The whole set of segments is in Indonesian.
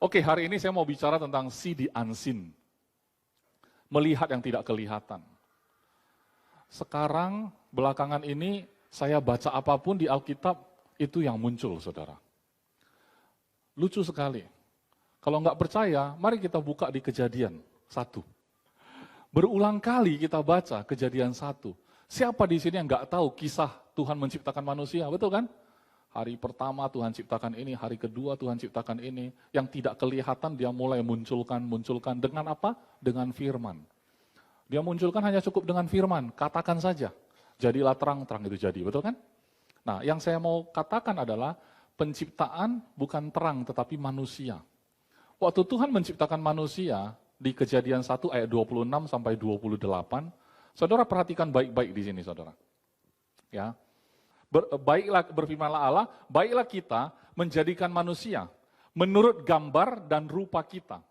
Oke, hari ini saya mau bicara tentang see the unseen. Melihat yang tidak kelihatan. Sekarang, belakangan ini, saya baca apapun di Alkitab, itu yang muncul, saudara. Lucu sekali. Kalau nggak percaya, mari kita buka di Kejadian 1. Berulang kali kita baca Kejadian 1. Siapa di sini yang nggak tahu kisah Tuhan menciptakan manusia, betul kan? Hari pertama Tuhan ciptakan ini, hari kedua Tuhan ciptakan ini. Yang tidak kelihatan dia mulai munculkan. Dengan apa? Dengan firman. Dia munculkan hanya cukup dengan firman, katakan saja. Jadilah terang, terang itu jadi, betul kan? Nah, yang saya mau katakan adalah penciptaan bukan terang tetapi manusia. Waktu Tuhan menciptakan manusia di Kejadian 1 ayat 26 sampai 28, saudara perhatikan baik-baik di sini, saudara. Ya. Berfirmanlah Allah, baiklah kita menjadikan manusia menurut gambar dan rupa kita.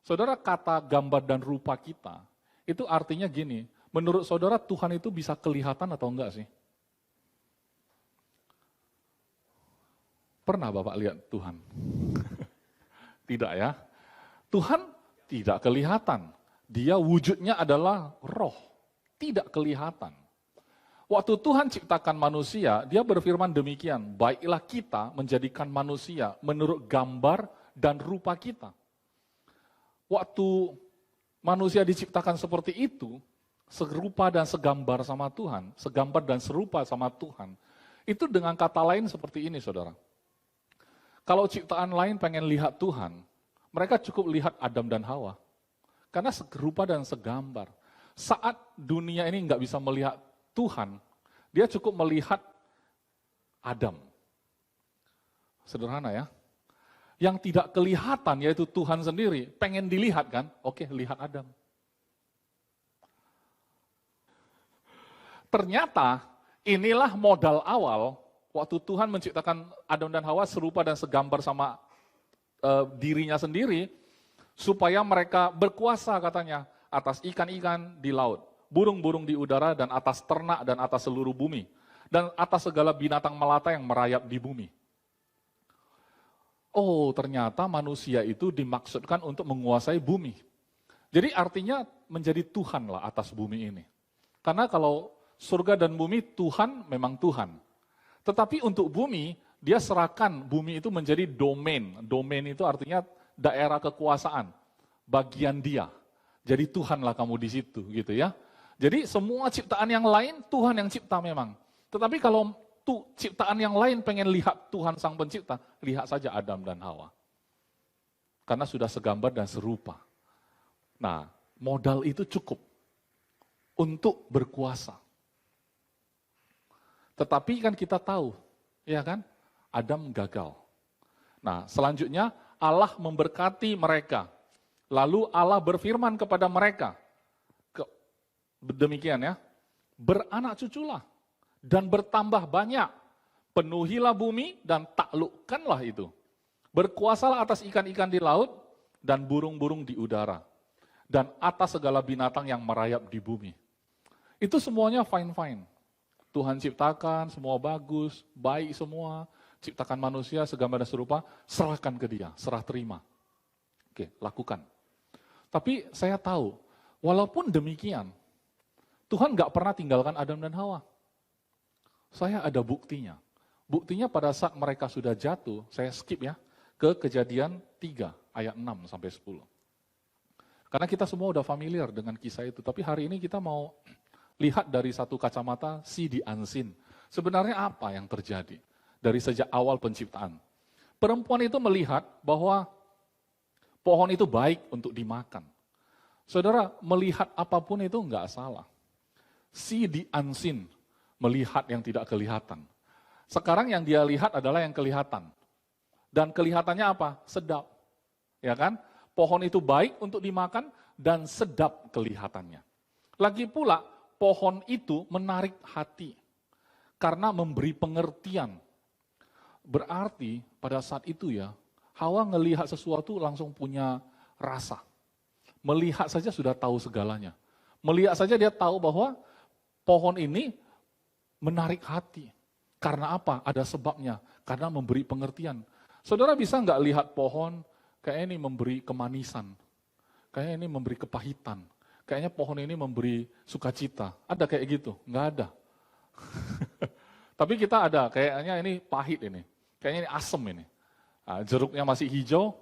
Saudara, kata gambar dan rupa kita, itu artinya gini, menurut saudara Tuhan itu bisa kelihatan atau enggak sih? Pernah Bapak lihat Tuhan? Tidak ya. Tuhan tidak kelihatan. Dia wujudnya adalah roh, tidak kelihatan. Waktu Tuhan ciptakan manusia, dia berfirman demikian, baiklah kita menjadikan manusia menurut gambar dan rupa kita. Waktu manusia diciptakan seperti itu, serupa dan segambar sama Tuhan, segambar dan serupa sama Tuhan, itu dengan kata lain seperti ini, saudara. Kalau ciptaan lain pengen lihat Tuhan, mereka cukup lihat Adam dan Hawa. Karena serupa dan segambar. Saat dunia ini nggak bisa melihat Tuhan, dia cukup melihat Adam. Sederhana ya. Yang tidak kelihatan yaitu Tuhan sendiri, pengen dilihat kan? Oke, lihat Adam. Ternyata inilah modal awal waktu Tuhan menciptakan Adam dan Hawa serupa dan segambar sama dirinya sendiri, supaya mereka berkuasa katanya atas ikan-ikan di laut, burung-burung di udara, dan atas ternak dan atas seluruh bumi, dan atas segala binatang melata yang merayap di bumi. Oh, ternyata manusia itu dimaksudkan untuk menguasai bumi. Jadi artinya menjadi Tuhan lah atas bumi ini. Karena kalau surga dan bumi, Tuhan memang Tuhan. Tetapi untuk bumi, dia serahkan bumi itu menjadi domain. Domain itu artinya daerah kekuasaan, bagian dia. Jadi Tuhanlah kamu di situ, gitu ya. Jadi semua ciptaan yang lain Tuhan yang cipta memang. Tetapi kalau ciptaan yang lain pengen lihat Tuhan Sang Pencipta, lihat saja Adam dan Hawa. Karena sudah segambar dan serupa. Nah, modal itu cukup untuk berkuasa. Tetapi kan kita tahu, ya kan, Adam gagal. Nah, selanjutnya Allah memberkati mereka. Lalu Allah berfirman kepada mereka, demikian ya, beranak cuculah dan bertambah banyak, penuhilah bumi dan taklukkanlah itu. Berkuasalah atas ikan-ikan di laut dan burung-burung di udara, dan atas segala binatang yang merayap di bumi. Itu semuanya fine-fine. Tuhan ciptakan, semua bagus, baik semua, ciptakan manusia segambar dan serupa, serahkan ke dia, serah terima. Oke, lakukan. Tapi saya tahu, walaupun demikian, Tuhan nggak pernah tinggalkan Adam dan Hawa. Saya ada buktinya. Buktinya pada saat mereka sudah jatuh, saya skip ya, ke Kejadian 3 ayat 6 sampai 10. Karena kita semua udah familiar dengan kisah itu, tapi hari ini kita mau lihat dari satu kacamata see the unseen. Sebenarnya apa yang terjadi dari sejak awal penciptaan? Perempuan itu melihat bahwa pohon itu baik untuk dimakan. Saudara, melihat apapun itu enggak salah. See the unseen, melihat yang tidak kelihatan. Sekarang yang dia lihat adalah yang kelihatan. Dan kelihatannya apa? Sedap. Ya kan? Pohon itu baik untuk dimakan dan sedap kelihatannya. Lagi pula, pohon itu menarik hati karena memberi pengertian. Berarti pada saat itu ya, Hawa ngelihat sesuatu langsung punya rasa. Melihat saja sudah tahu segalanya. Melihat saja dia tahu bahwa pohon ini menarik hati. Karena apa? Ada sebabnya. Karena memberi pengertian. Saudara bisa nggak lihat pohon, kayaknya ini memberi kemanisan, kayaknya ini memberi kepahitan, kayaknya pohon ini memberi sukacita. Ada kayak gitu? Nggak ada. Tapi kita ada, kayaknya ini pahit ini, kayaknya ini asem ini. Nah, jeruknya masih hijau,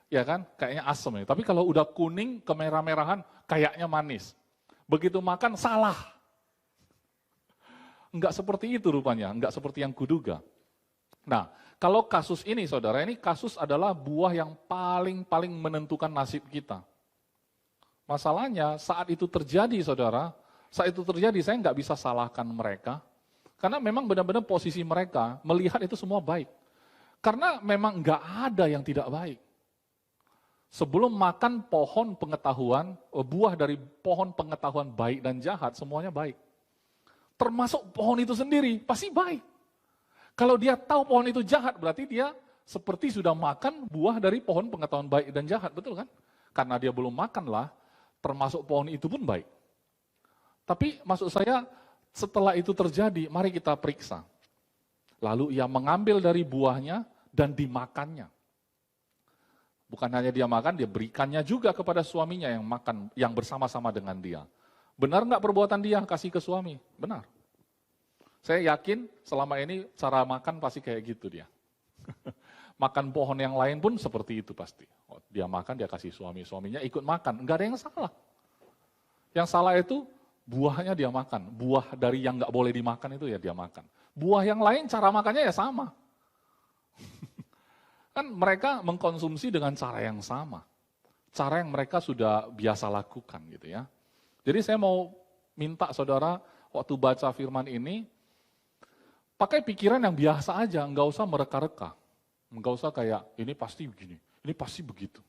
ya kan, kayaknya asem ini. Tapi kalau udah kuning, kemerah-merahan, kayaknya manis. Begitu makan, salah. Enggak seperti itu rupanya, enggak seperti yang kuduga. Nah, kalau kasus ini saudara, ini kasus adalah buah yang paling menentukan nasib kita. Masalahnya saat itu terjadi saudara, saat itu terjadi saya nggak bisa salahkan mereka, karena memang benar-benar posisi mereka melihat itu semua baik. Karena memang nggak ada yang tidak baik. Sebelum makan pohon pengetahuan, buah dari pohon pengetahuan baik dan jahat, semuanya baik. Termasuk pohon itu sendiri, pasti baik. Kalau dia tahu pohon itu jahat, berarti dia seperti sudah makan buah dari pohon pengetahuan baik dan jahat, betul kan? Karena dia belum makanlah, termasuk pohon itu pun baik. Tapi maksud saya, setelah itu terjadi, mari kita periksa. Lalu ia mengambil dari buahnya dan dimakannya. Bukan hanya dia makan, dia berikannya juga kepada suaminya yang makan, yang bersama-sama dengan dia. Benar nggak perbuatan dia kasih ke suami? Benar. Saya yakin selama ini cara makan pasti kayak gitu dia. Makan pohon yang lain pun seperti itu pasti. Dia makan, dia kasih suami, suaminya ikut makan. Nggak ada yang salah. Yang salah itu buahnya dia makan. Buah dari yang nggak boleh dimakan itu ya dia makan. Buah yang lain cara makannya ya sama. Kan mereka mengkonsumsi dengan cara yang sama. Cara yang mereka sudah biasa lakukan gitu ya. Jadi saya mau minta saudara waktu baca firman ini, pakai pikiran yang biasa aja, nggak usah mereka-reka. Nggak usah kayak, ini pasti begini, ini pasti begitu.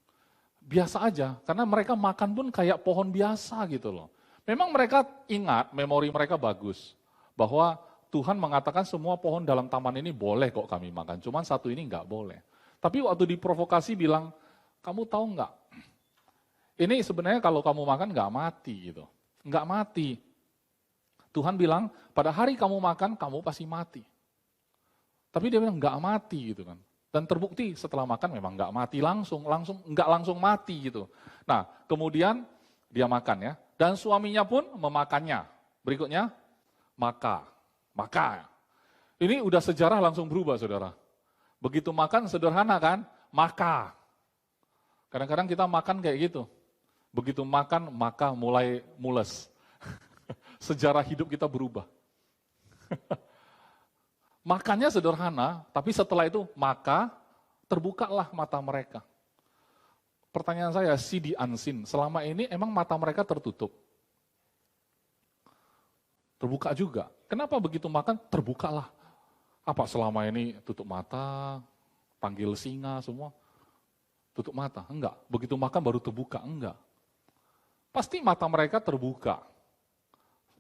Biasa aja, karena mereka makan pun kayak pohon biasa gitu loh. Memang mereka ingat, memori mereka bagus, bahwa Tuhan mengatakan semua pohon dalam taman ini boleh kok kami makan, cuman satu ini nggak boleh. Tapi waktu diprovokasi bilang, kamu tahu nggak, ini sebenarnya kalau kamu makan nggak mati gitu. Nggak mati. Tuhan bilang, pada hari kamu makan, kamu pasti mati. Tapi dia bilang nggak mati gitu kan. Dan terbukti setelah makan memang nggak mati nggak langsung mati gitu. Nah, kemudian dia makan ya. Dan suaminya pun memakannya. Berikutnya, maka. Ini udah sejarah langsung berubah saudara. Begitu makan sederhana kan, maka. Kadang-kadang kita makan kayak gitu. Begitu makan, maka mulai mules. Sejarah hidup kita berubah. Makannya sederhana, tapi setelah itu, maka terbukalah mata mereka. Pertanyaan saya, si unseen, selama ini emang mata mereka tertutup? Terbuka juga. Kenapa begitu makan, terbukalah? Apa selama ini tutup mata, panggil singa semua? Tutup mata? Enggak. Begitu makan baru terbuka? Enggak. Pasti mata mereka terbuka.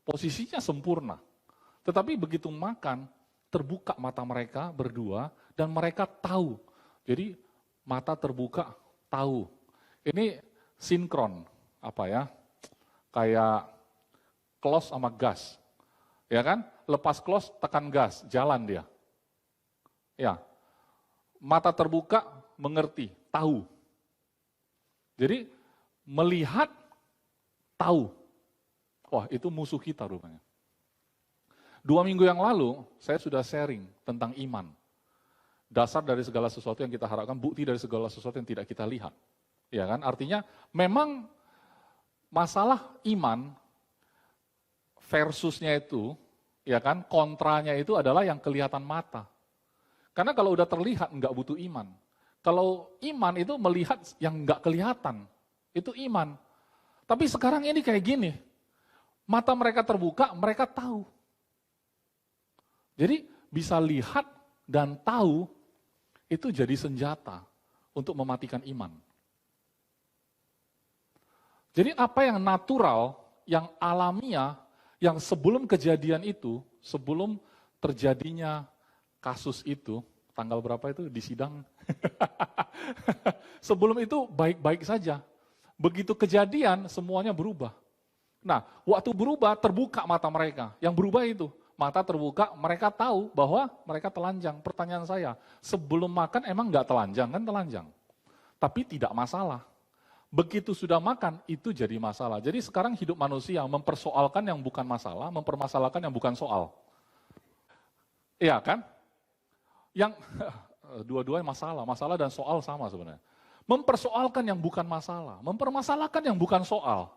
Posisinya sempurna. Tetapi begitu makan, terbuka mata mereka berdua, dan mereka tahu. Jadi mata terbuka, tahu. Ini sinkron, apa ya? Kayak close sama gas. Ya kan? Lepas close, tekan gas, jalan dia. Ya. Mata terbuka, mengerti, tahu. Jadi melihat, tahu. Wah, itu musuh kita rupanya. 2 minggu yang lalu, saya sudah sharing tentang iman. Dasar dari segala sesuatu yang kita harapkan, bukti dari segala sesuatu yang tidak kita lihat. Ya kan? Artinya, memang masalah iman versusnya itu, ya kan, kontranya itu adalah yang kelihatan mata. Karena kalau udah terlihat, nggak butuh iman. Kalau iman itu melihat yang nggak kelihatan, itu iman. Tapi sekarang ini kayak gini, mata mereka terbuka, mereka tahu. Jadi bisa lihat dan tahu itu jadi senjata untuk mematikan iman. Jadi apa yang natural, yang alamiah, yang sebelum kejadian itu, sebelum terjadinya kasus itu, tanggal berapa itu di sidang? Sebelum itu baik-baik saja. Begitu kejadian semuanya berubah. Nah, waktu berubah terbuka mata mereka. Yang berubah itu. Mata terbuka, mereka tahu bahwa mereka telanjang. Pertanyaan saya, sebelum makan emang nggak telanjang? Kan telanjang. tapi tidak masalah. Begitu sudah makan, itu jadi masalah. Jadi sekarang hidup manusia mempersoalkan yang bukan masalah, mempermasalahkan yang bukan soal. Iya kan? Yang dua-duanya masalah dan soal sama sebenarnya. Mempersoalkan yang bukan masalah, mempermasalahkan yang bukan soal.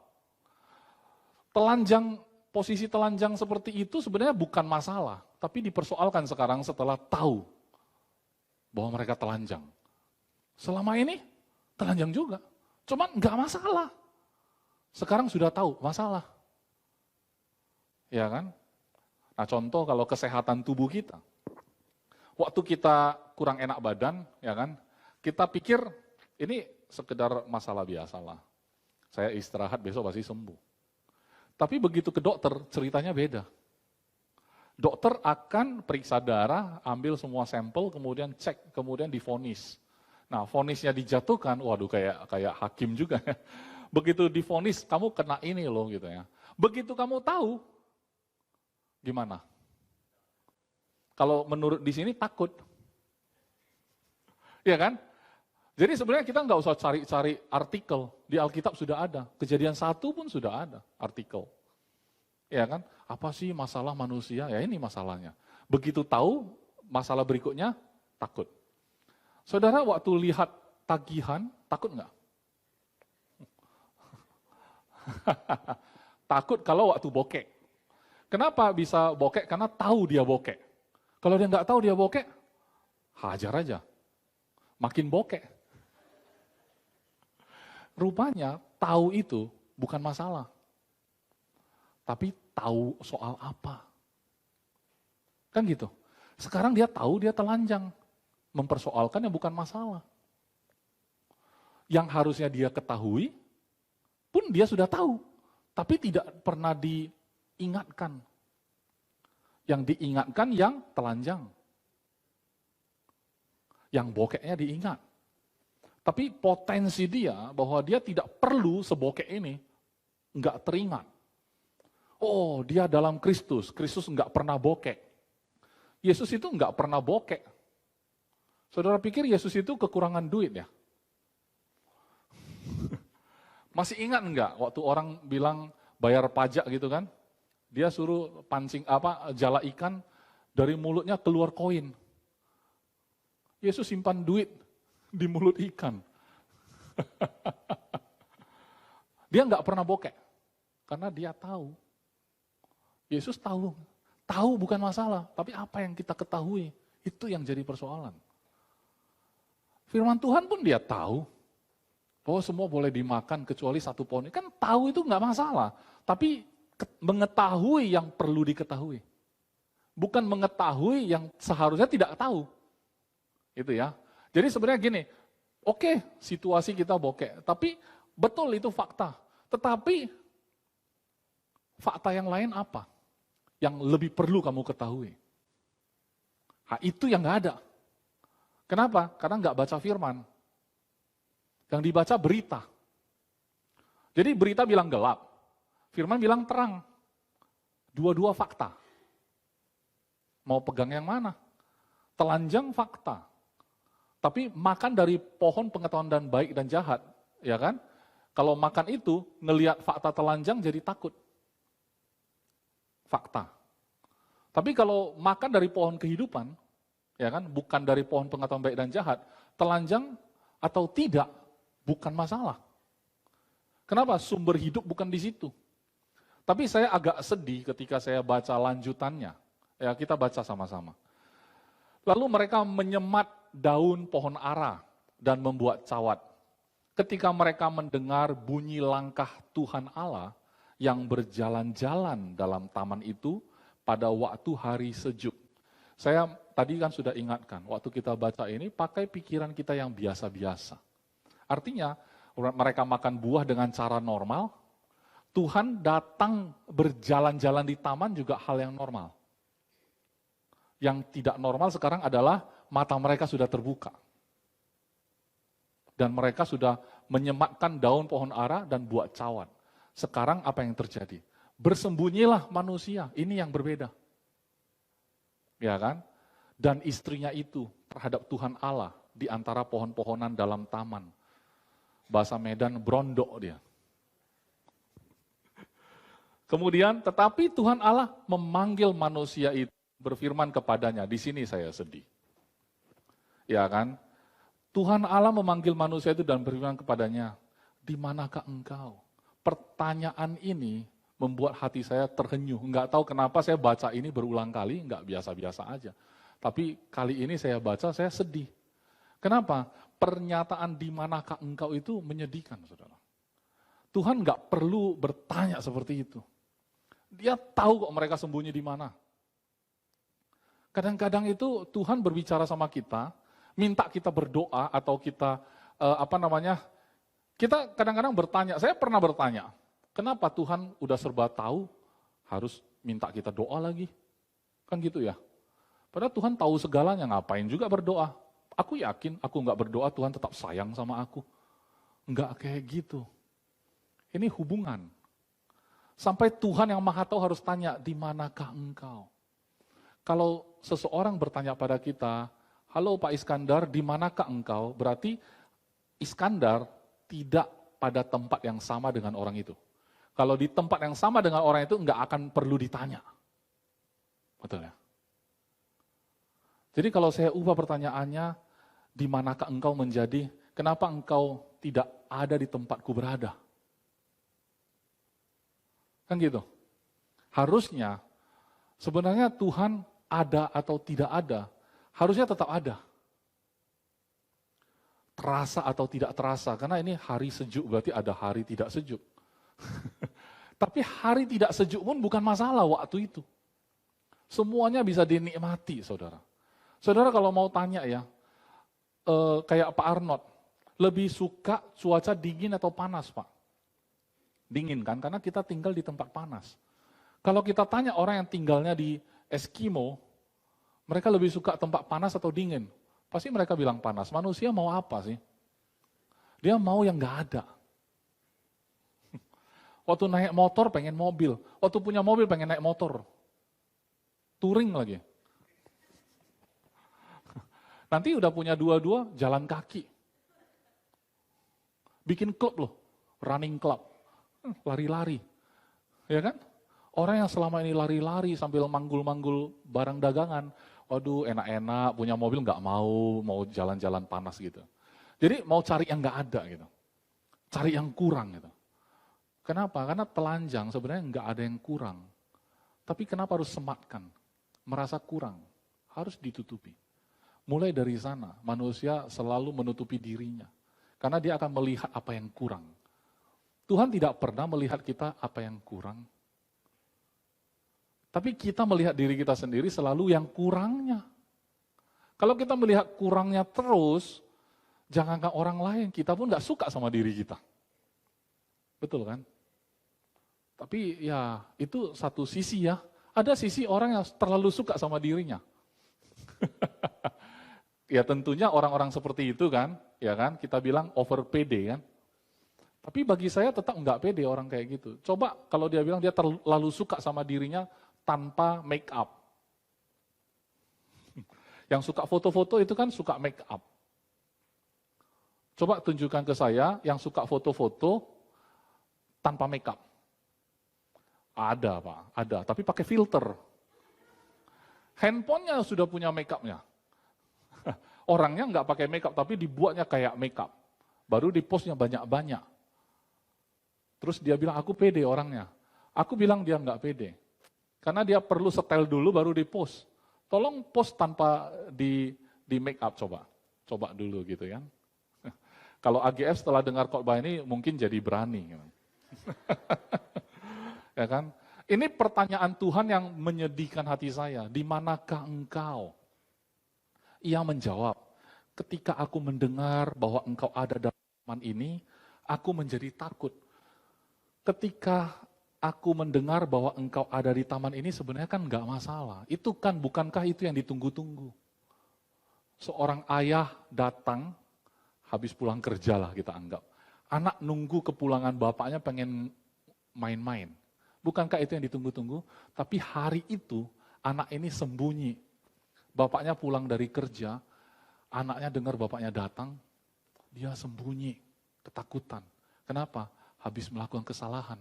Posisi telanjang seperti itu sebenarnya bukan masalah, tapi dipersoalkan sekarang setelah tahu bahwa mereka telanjang. Selama ini telanjang juga. Cuman nggak masalah. Sekarang sudah tahu masalah. Ya kan? Nah contoh kalau kesehatan tubuh kita. Waktu kita kurang enak badan, ya kan? Kita pikir ini sekedar masalah biasa lah. Saya istirahat besok pasti sembuh. Tapi begitu ke dokter ceritanya beda. Dokter akan periksa darah, ambil semua sampel, kemudian cek, kemudian divonis. Nah, vonisnya dijatuhkan, waduh kayak hakim juga ya. Begitu divonis, kamu kena ini loh gitu ya. Begitu kamu tahu, gimana? Kalau menurut di sini takut. Iya kan? Jadi sebenarnya kita nggak usah cari-cari artikel. Di Alkitab sudah ada. Kejadian 1 pun sudah ada artikel. Ya kan? Apa sih masalah manusia? Ya ini masalahnya. Begitu tahu, masalah berikutnya, takut. Saudara waktu lihat tagihan, takut nggak? Takut kalau waktu bokek. Kenapa bisa bokek? Karena tahu dia bokek. Kalau dia nggak tahu dia bokek, hajar aja. Makin bokek. Rupanya tahu itu bukan masalah. Tapi tahu soal apa. Kan gitu. Sekarang dia tahu dia telanjang. Mempersoalkan yang bukan masalah. Yang harusnya dia ketahui, pun dia sudah tahu. Tapi tidak pernah diingatkan. Yang diingatkan yang telanjang. Yang bokeknya diingat. Tapi potensi dia bahwa dia tidak perlu sebokek ini, nggak teringat. Oh, dia dalam Kristus. Kristus nggak pernah bokek. Yesus itu nggak pernah bokek. Saudara pikir Yesus itu kekurangan duit ya? Masih ingat nggak waktu orang bilang bayar pajak gitu kan? Dia suruh pancing jala ikan, dari mulutnya keluar koin. Yesus simpan duit di mulut ikan. Dia nggak pernah bokek. Karena dia tahu. Yesus tahu bukan masalah, tapi apa yang kita ketahui, itu yang jadi persoalan. Firman Tuhan pun dia tahu bahwa semua boleh dimakan kecuali 1 pohon. Kan tahu itu nggak masalah, tapi mengetahui yang perlu diketahui. Bukan mengetahui yang seharusnya tidak tahu. Itu ya. Jadi sebenarnya gini, oke, situasi kita bokek, tapi betul itu fakta. Tetapi fakta yang lain apa? Yang lebih perlu kamu ketahui. Nah, itu yang nggak ada. Kenapa? Karena nggak baca firman. Yang dibaca berita. Jadi berita bilang gelap, firman bilang terang. Dua-dua fakta. Mau pegang yang mana? Telanjang fakta. Tapi makan dari pohon pengetahuan dan baik dan jahat, ya kan? Kalau makan itu, ngelihat fakta telanjang jadi takut. Fakta. Tapi kalau makan dari pohon kehidupan, ya kan, bukan dari pohon pengetahuan baik dan jahat, telanjang atau tidak bukan masalah. Kenapa? Sumber hidup bukan di situ. Tapi saya agak sedih ketika saya baca lanjutannya. Ya, kita baca sama-sama. Lalu mereka menyemat daun pohon ara dan membuat cawat. Ketika mereka mendengar bunyi langkah Tuhan Allah yang berjalan-jalan dalam taman itu pada waktu hari sejuk. Saya tadi kan sudah ingatkan, waktu kita baca ini pakai pikiran kita yang biasa-biasa. Artinya, mereka makan buah dengan cara normal, Tuhan datang berjalan-jalan di taman juga hal yang normal. Yang tidak normal sekarang adalah mata mereka sudah terbuka. Dan mereka sudah menyematkan daun pohon ara dan buat cawat. Sekarang apa yang terjadi? Bersembunyilah manusia, ini yang berbeda. Ya kan? Dan istrinya itu terhadap Tuhan Allah di antara pohon-pohonan dalam taman. Bahasa Medan brondok dia. Kemudian, tetapi Tuhan Allah memanggil manusia itu, berfirman kepadanya, di sini saya sedih. Ya kan? Tuhan Allah memanggil manusia itu dan berfirman kepadanya, di manakah engkau? Pertanyaan ini membuat hati saya terhenyuh. Enggak tahu kenapa saya baca ini berulang kali, enggak biasa-biasa aja. Tapi kali ini saya baca, saya sedih. Kenapa? Pernyataan di manakah engkau itu menyedihkan, saudara. Tuhan enggak perlu bertanya seperti itu. Dia tahu kok mereka sembunyi di mana. Kadang-kadang itu Tuhan berbicara sama kita, minta kita berdoa atau kita kita kadang-kadang bertanya. Saya pernah bertanya, kenapa Tuhan udah serba tahu harus minta kita doa lagi? Kan gitu ya. Padahal Tuhan tahu segalanya, ngapain juga berdoa? Aku yakin aku nggak berdoa Tuhan tetap sayang sama aku. Nggak kayak gitu. Ini hubungan. Sampai Tuhan yang Maha Tahu harus tanya, di manakah engkau? Kalau seseorang bertanya pada kita, halo Pak Iskandar, di manakah engkau? Berarti Iskandar tidak pada tempat yang sama dengan orang itu. Kalau di tempat yang sama dengan orang itu, nggak akan perlu ditanya. Betul ya? Jadi kalau saya ubah pertanyaannya, di manakah engkau menjadi, kenapa engkau tidak ada di tempatku berada? Kan gitu. Harusnya, sebenarnya Tuhan ada atau tidak ada, harusnya tetap ada. Terasa atau tidak terasa, karena ini hari sejuk, berarti ada hari tidak sejuk. Tapi hari tidak sejuk pun bukan masalah waktu itu. Semuanya bisa dinikmati, saudara. Saudara kalau mau tanya ya, kayak Pak Arnold, lebih suka cuaca dingin atau panas, Pak? Dingin kan, karena kita tinggal di tempat panas. Kalau kita tanya orang yang tinggalnya di Eskimo, mereka lebih suka tempat panas atau dingin? Pasti mereka bilang panas. Manusia mau apa sih? Dia mau yang nggak ada. Waktu naik motor pengen mobil, waktu punya mobil pengen naik motor. Touring lagi. Nanti udah punya dua-dua, jalan kaki. Bikin klub loh, running club. Lari-lari, ya kan? Orang yang selama ini lari-lari sambil manggul-manggul barang dagangan, waduh enak-enak, punya mobil nggak mau jalan-jalan panas gitu. Jadi mau cari yang nggak ada gitu, cari yang kurang gitu. Kenapa? Karena telanjang sebenarnya nggak ada yang kurang. Tapi kenapa harus sematkan? Merasa kurang, harus ditutupi. Mulai dari sana, manusia selalu menutupi dirinya. Karena dia akan melihat apa yang kurang. Tuhan tidak pernah melihat kita apa yang kurang. Tapi kita melihat diri kita sendiri selalu yang kurangnya. Kalau kita melihat kurangnya terus, jangankan orang lain, kita pun gak suka sama diri kita. Betul kan? Tapi ya itu satu sisi ya. Ada sisi orang yang terlalu suka sama dirinya. Ya tentunya orang-orang seperti itu kan, ya kan, kita bilang over pede kan. Tapi bagi saya tetap nggak pede orang kayak gitu. Coba kalau dia bilang dia terlalu suka sama dirinya tanpa make up. Yang suka foto-foto itu kan suka make up. Coba tunjukkan ke saya yang suka foto-foto tanpa make up. Ada Pak, ada. Tapi pakai filter. Handphonenya sudah punya make upnya. Orangnya nggak pakai make up, tapi dibuatnya kayak make up. Baru di postnya banyak-banyak. Terus dia bilang, aku pede orangnya. Aku bilang dia nggak pede. Karena dia perlu setel dulu baru di post. Tolong post tanpa di make up coba. Coba dulu gitu kan. Kalau AGF setelah dengar khotbah ini mungkin jadi berani. Ya kan? Ini pertanyaan Tuhan yang menyedihkan hati saya. Di manakah engkau? Ia menjawab, ketika aku mendengar bahwa engkau ada dalam taman ini, aku menjadi takut. Ketika aku mendengar bahwa engkau ada di taman ini sebenarnya kan enggak masalah. Itu kan bukankah itu yang ditunggu-tunggu? Seorang ayah datang, habis pulang kerja lah kita anggap. Anak nunggu kepulangan bapaknya pengen main-main. Bukankah itu yang ditunggu-tunggu? Tapi hari itu anak ini sembunyi. Bapaknya pulang dari kerja, anaknya dengar bapaknya datang, dia sembunyi. ketakutan. Kenapa? Habis melakukan kesalahan.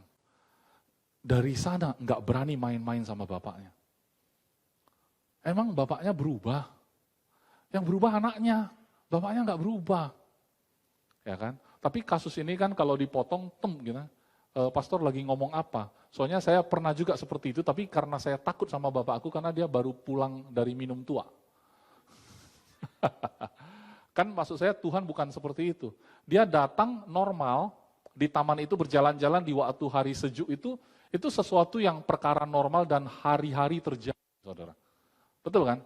Dari sana nggak berani main-main sama bapaknya. Emang bapaknya berubah? Yang berubah anaknya, bapaknya nggak berubah. Ya kan? Tapi kasus ini kan kalau dipotong, gitu. Pastor lagi ngomong apa? Soalnya saya pernah juga seperti itu, tapi karena saya takut sama bapakku karena dia baru pulang dari minum tua. Kan maksud saya Tuhan bukan seperti itu. Dia datang normal, di taman itu berjalan-jalan di waktu hari sejuk itu sesuatu yang perkara normal dan hari-hari terjadi, saudara. Betul kan?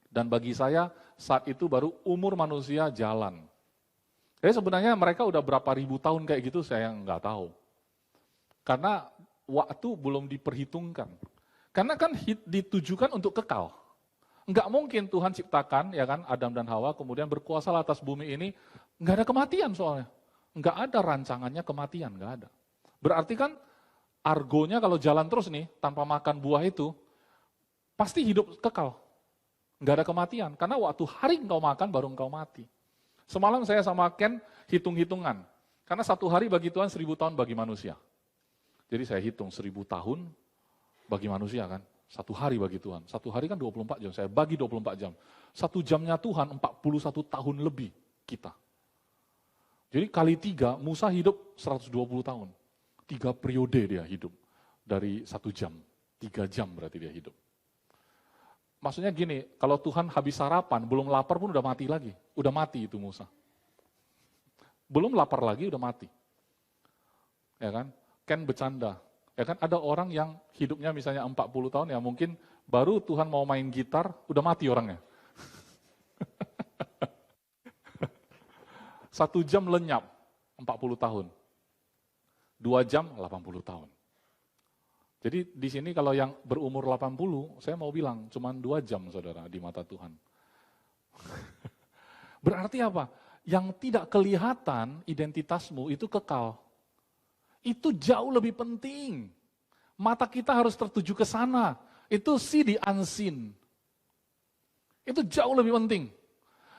Dan bagi saya saat itu baru umur manusia jalan. Jadi sebenarnya mereka udah berapa ribu tahun kayak gitu saya nggak tahu. Karena waktu belum diperhitungkan. Karena kan ditujukan untuk kekal. Nggak mungkin Tuhan ciptakan, ya kan, Adam dan Hawa, kemudian berkuasa atas bumi ini, nggak ada kematian soalnya. Nggak ada rancangannya kematian, nggak ada. Berarti kan argonya kalau jalan terus nih, tanpa makan buah itu, pasti hidup kekal. Nggak ada kematian, karena waktu hari engkau makan, baru engkau mati. Semalam saya sama Ken hitung-hitungan, karena 1 hari bagi Tuhan 1000 tahun bagi manusia. Jadi saya hitung 1000 tahun bagi manusia kan. 1 hari bagi Tuhan. 1 hari kan 24 jam, saya bagi 24 jam. 1 jamnya Tuhan 41 tahun lebih kita. Jadi kali 3, Musa hidup 120 tahun. 3 periode dia hidup. Dari 1 jam. 3 jam berarti dia hidup. Maksudnya gini, kalau Tuhan habis sarapan, belum lapar pun udah mati lagi. Udah mati itu Musa. Belum lapar lagi, udah mati. Ya kan? Ken bercanda. Ya kan ada orang yang hidupnya misalnya 40 tahun ya mungkin baru Tuhan mau main gitar, udah mati orangnya. 1 jam lenyap, 40 tahun. 2 jam, 80 tahun. Jadi di sini kalau yang berumur 80, saya mau bilang cuma 2 jam saudara di mata Tuhan. Berarti apa? Yang tidak kelihatan identitasmu itu kekal. Itu jauh lebih penting. Mata kita harus tertuju ke sana. Itu see the unseen. Itu jauh lebih penting.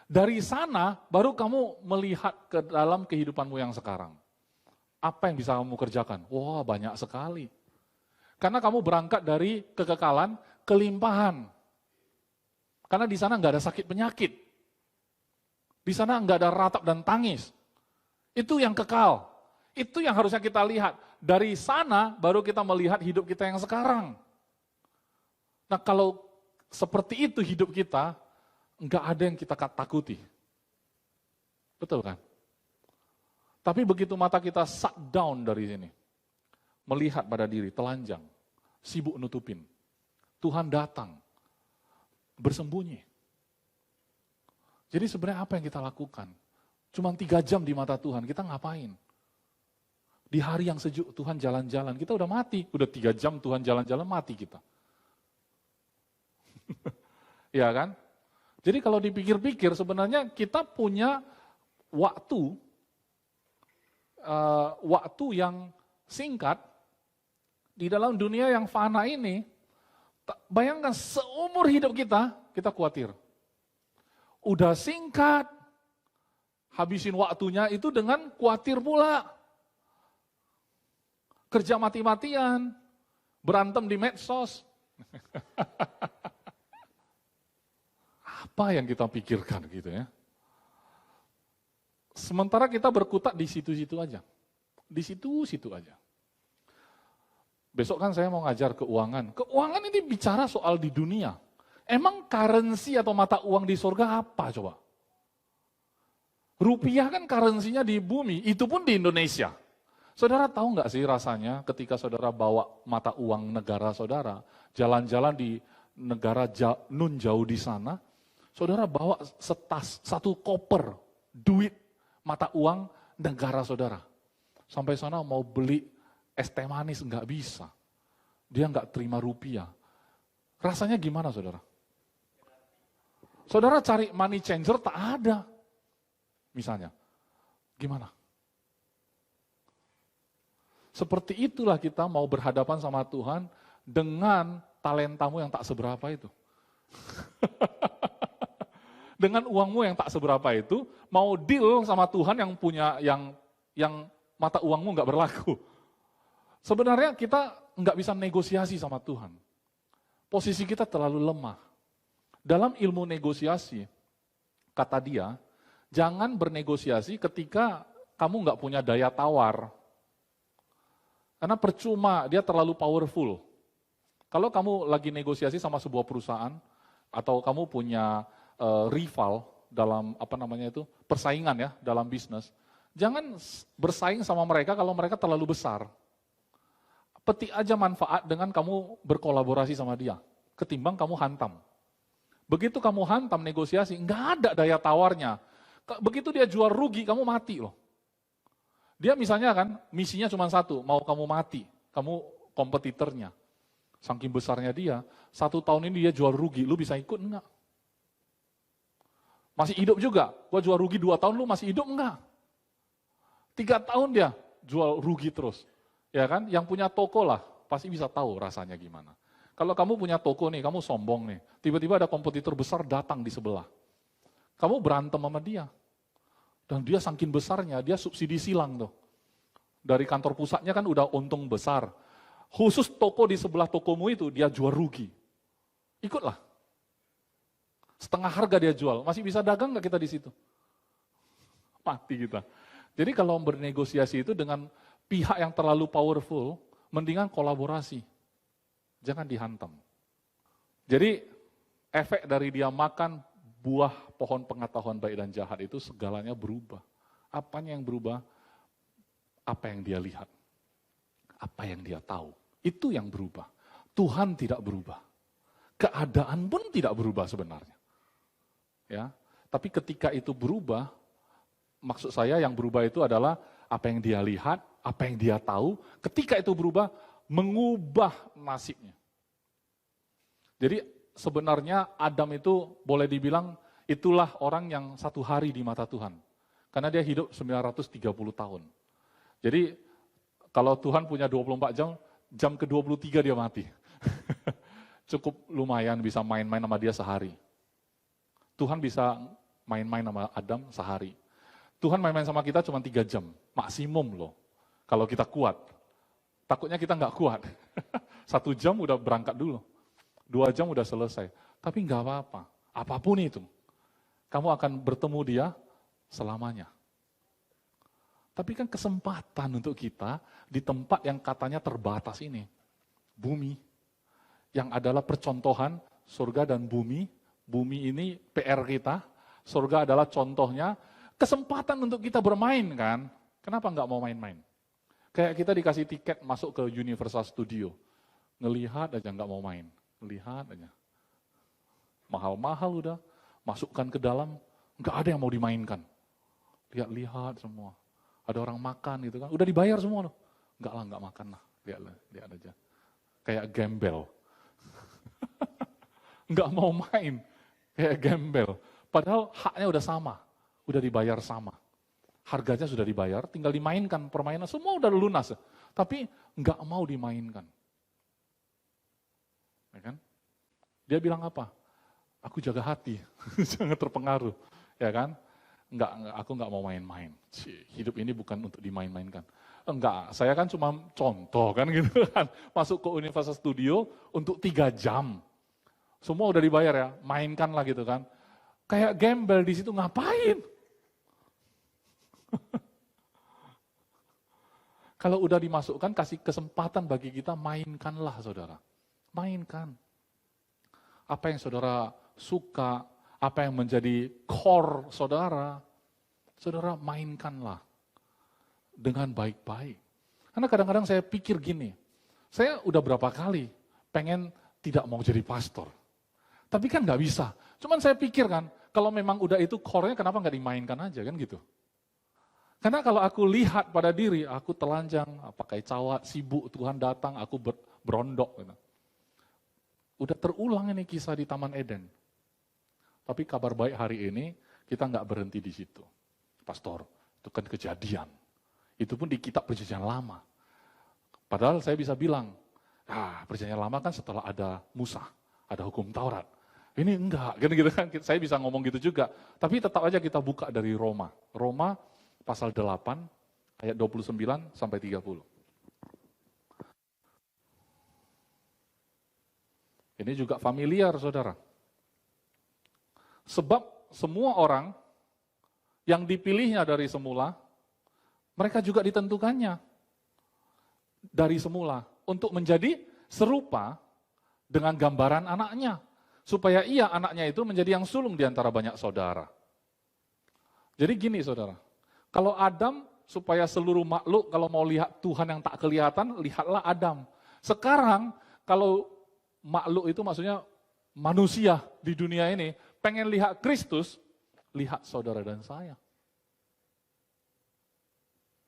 Dari sana baru kamu melihat ke dalam kehidupanmu yang sekarang. Apa yang bisa kamu kerjakan? Wah, banyak sekali. Karena kamu berangkat dari kekekalan, kelimpahan. Karena di sana nggak ada sakit penyakit. Di sana nggak ada ratap dan tangis. Itu yang kekal. Itu yang harusnya kita lihat. Dari sana baru kita melihat hidup kita yang sekarang. Nah kalau seperti itu hidup kita, nggak ada yang kita takuti. Betul kan? Tapi begitu mata kita shut down dari sini, melihat pada diri, telanjang, sibuk nutupin. Tuhan datang, bersembunyi. Jadi sebenarnya apa yang kita lakukan? Cuma 3 jam di mata Tuhan, kita ngapain? Di hari yang sejuk Tuhan jalan-jalan, kita udah mati. Udah 3 jam Tuhan jalan-jalan, mati kita. Ya kan? Jadi kalau dipikir-pikir sebenarnya kita punya waktu yang singkat di dalam dunia yang fana ini. Bayangkan seumur hidup kita khawatir. Udah singkat, habisin waktunya itu dengan khawatir pula. Kerja mati-matian, berantem di medsos. Apa yang kita pikirkan gitu ya. Sementara kita berkutat di situ-situ aja. Di situ-situ aja. Besok kan saya mau ngajar keuangan. Keuangan ini bicara soal di dunia. Emang currency atau mata uang di surga apa coba? Rupiah kan currency-nya di bumi, itu pun di Indonesia. Saudara tahu nggak sih rasanya ketika saudara bawa mata uang negara saudara, jalan-jalan di negara nun jauh di sana, saudara bawa satu koper duit mata uang negara saudara. Sampai sana mau beli es teh manis nggak bisa. Dia nggak terima rupiah. Rasanya gimana saudara? Saudara cari money changer tak ada. Misalnya, gimana? Seperti itulah kita mau berhadapan sama Tuhan dengan talentamu yang tak seberapa itu. Dengan uangmu yang tak seberapa itu, mau deal sama Tuhan yang punya yang yang mata uangmu nggak berlaku. Sebenarnya kita nggak bisa negosiasi sama Tuhan. Posisi kita terlalu lemah. Dalam ilmu negosiasi, kata dia, jangan bernegosiasi ketika kamu nggak punya daya tawar. Karena percuma, dia terlalu powerful. Kalau kamu lagi negosiasi sama sebuah perusahaan, atau kamu punya rival dalam persaingan ya dalam bisnis, jangan bersaing sama mereka kalau mereka terlalu besar. Petik aja manfaat dengan kamu berkolaborasi sama dia, ketimbang kamu hantam. Begitu kamu hantam negosiasi, nggak ada daya tawarnya. Begitu dia jual rugi, kamu mati loh. Dia misalnya kan, misinya cuma satu, mau kamu mati, kamu kompetitornya. Saking besarnya dia, 1 tahun ini dia jual rugi, lu bisa ikut enggak? Masih hidup juga, gua jual rugi 2 tahun, lu masih hidup enggak? 3 tahun dia jual rugi terus. Ya kan, yang punya toko lah, pasti bisa tahu rasanya gimana. Kalau kamu punya toko nih, kamu sombong nih, tiba-tiba ada kompetitor besar datang di sebelah. Kamu berantem sama dia. Dan dia saking besarnya, dia subsidi silang tuh. Dari kantor pusatnya kan udah untung besar. Khusus toko di sebelah tokomu itu, dia jual rugi. Ikutlah. Setengah harga dia jual, masih bisa dagang nggak kita di situ? Mati kita. Jadi kalau bernegosiasi itu dengan pihak yang terlalu powerful, mendingan kolaborasi. Jangan dihantam. Jadi efek dari dia makan buah pohon pengetahuan baik dan jahat itu segalanya berubah. Apanya yang berubah? Apa yang dia lihat. Apa yang dia tahu. Itu yang berubah. Tuhan tidak berubah. Keadaan pun tidak berubah sebenarnya. Ya, tapi ketika itu berubah, maksud saya yang berubah itu adalah apa yang dia lihat, apa yang dia tahu, ketika itu berubah, mengubah nasibnya. Jadi sebenarnya Adam itu boleh dibilang itulah orang yang 1 hari di mata Tuhan. Karena dia hidup 930 tahun. Jadi kalau Tuhan punya 24 jam, jam ke-23 dia mati. Cukup lumayan bisa main-main sama dia sehari. Tuhan bisa main-main sama Adam sehari. Tuhan main-main sama kita cuma 3 jam, maksimum loh. Kalau kita kuat. Takutnya kita nggak kuat. 1 jam udah berangkat dulu. 2 jam udah selesai. Tapi nggak apa-apa. Apapun itu. Kamu akan bertemu dia selamanya. Tapi kan kesempatan untuk kita di tempat yang katanya terbatas ini. Bumi. Yang adalah percontohan surga dan bumi. Bumi ini PR kita. Surga adalah contohnya. Kesempatan untuk kita bermain kan. Kenapa nggak mau main-main? Kayak kita dikasih tiket masuk ke Universal Studio. Ngelihat aja nggak mau main. Lihat aja. Mahal-mahal udah. Masukkan ke dalam. Nggak ada yang mau dimainkan. Lihat-lihat semua. Ada orang makan gitu kan. Udah dibayar semua loh. Enggak lah, enggak makan lah. Lihat aja. Kayak gembel. Enggak mau main. Kayak gembel. Padahal haknya udah sama. Udah dibayar sama. Harganya sudah dibayar, tinggal dimainkan permainan. Semua udah lunas. Tapi enggak mau dimainkan. Ya kan? Dia bilang apa? Aku jaga hati. Jangan terpengaruh. Ya kan? Aku enggak mau main-main. Hidup ini bukan untuk dimain-mainkan. Enggak, saya kan cuma contoh kan gitu kan. Masuk ke Universal Studio untuk 3 jam. Semua udah dibayar ya, mainkanlah gitu kan. Kayak gembel di situ ngapain? Kalau udah dimasukkan, kasih kesempatan bagi kita, mainkanlah saudara. Mainkan. Apa yang saudara suka, apa yang menjadi core saudara, saudara mainkanlah dengan baik-baik. Karena kadang-kadang saya pikir gini, saya udah berapa kali pengen tidak mau jadi pastor. Tapi kan nggak bisa. Cuman saya pikir kan, kalau memang udah itu core-nya kenapa nggak dimainkan aja kan gitu. Karena kalau aku lihat pada diri, aku telanjang, pakai cawat, sibuk, Tuhan datang, aku berondok. Gitu. Udah terulang ini kisah di Taman Eden. Tapi kabar baik hari ini, kita nggak berhenti di situ. Pastor, itu kan kejadian. Itu pun di kitab perjanjian lama. Padahal saya bisa bilang, perjanjian lama kan setelah ada Musa, ada hukum Taurat. Ini enggak, gitu kan. Saya bisa ngomong gitu juga. Tapi tetap aja kita buka dari Roma. Roma pasal 8 Ayat 29 sampai 30. Ini juga familiar, saudara. Sebab semua orang yang dipilihnya dari semula, mereka juga ditentukannya dari semula untuk menjadi serupa dengan gambaran anaknya. Supaya anaknya itu menjadi yang sulung di antara banyak saudara. Jadi gini saudara, kalau Adam supaya seluruh makhluk kalau mau lihat Tuhan yang tak kelihatan, lihatlah Adam. Sekarang kalau makhluk itu maksudnya manusia di dunia ini, pengen lihat Kristus, lihat saudara dan saya.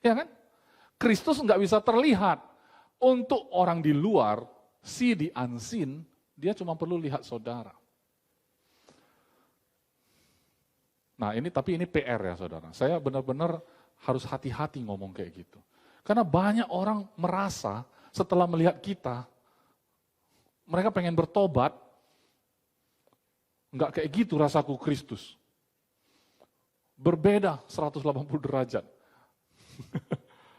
Ya kan? Kristus nggak bisa terlihat. Untuk orang di luar, di unseen, dia cuma perlu lihat saudara. Nah tapi ini PR ya saudara. Saya benar-benar harus hati-hati ngomong kayak gitu. Karena banyak orang merasa setelah melihat kita, mereka pengen bertobat, nggak kayak gitu rasaku Kristus. Berbeda 180 derajat.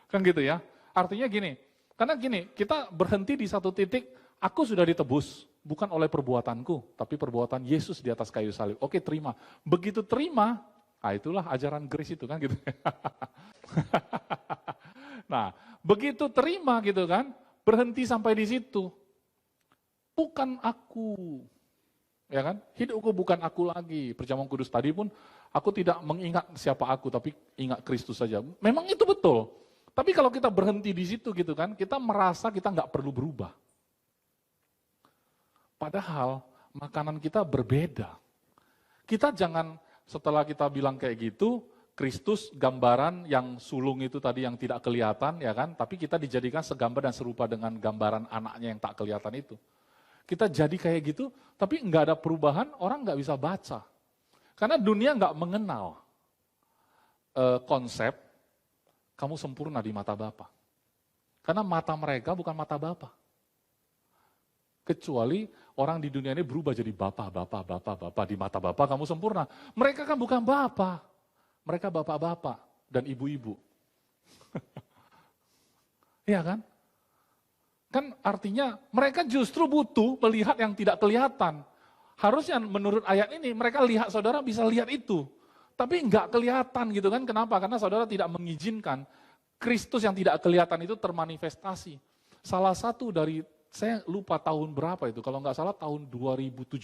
Kan gitu ya. Artinya gini, karena gini, kita berhenti di satu titik, aku sudah ditebus, bukan oleh perbuatanku, tapi perbuatan Yesus di atas kayu salib. Oke, terima. Begitu terima, itulah ajaran grace itu kan gitu. Nah, begitu terima gitu kan, berhenti sampai di situ. Bukan aku. Ya kan? Hidupku bukan aku lagi. Perjamuan kudus tadi pun, aku tidak mengingat siapa aku, tapi ingat Kristus saja. Memang itu betul. Tapi kalau kita berhenti di situ gitu kan, kita merasa kita nggak perlu berubah. Padahal makanan kita berbeda. Kita jangan setelah kita bilang kayak gitu, Kristus gambaran yang sulung itu tadi yang tidak kelihatan ya kan, tapi kita dijadikan segambar dan serupa dengan gambaran anaknya yang tak kelihatan itu. Kita jadi kayak gitu, tapi nggak ada perubahan, orang nggak bisa baca. Karena dunia nggak mengenal konsep kamu sempurna di mata Bapa. Karena mata mereka bukan mata Bapa. Kecuali orang di dunia ini berubah jadi Bapa di mata Bapa kamu sempurna. Mereka kan bukan Bapa. Mereka bapak-bapak dan ibu-ibu. Iya kan? Kan artinya mereka justru butuh melihat yang tidak kelihatan. Harusnya menurut ayat ini mereka lihat saudara bisa lihat itu. Tapi enggak kelihatan gitu kan, kenapa? Karena saudara tidak mengizinkan Kristus yang tidak kelihatan itu termanifestasi. Salah satu dari, saya lupa tahun berapa itu, kalau nggak salah tahun 2017,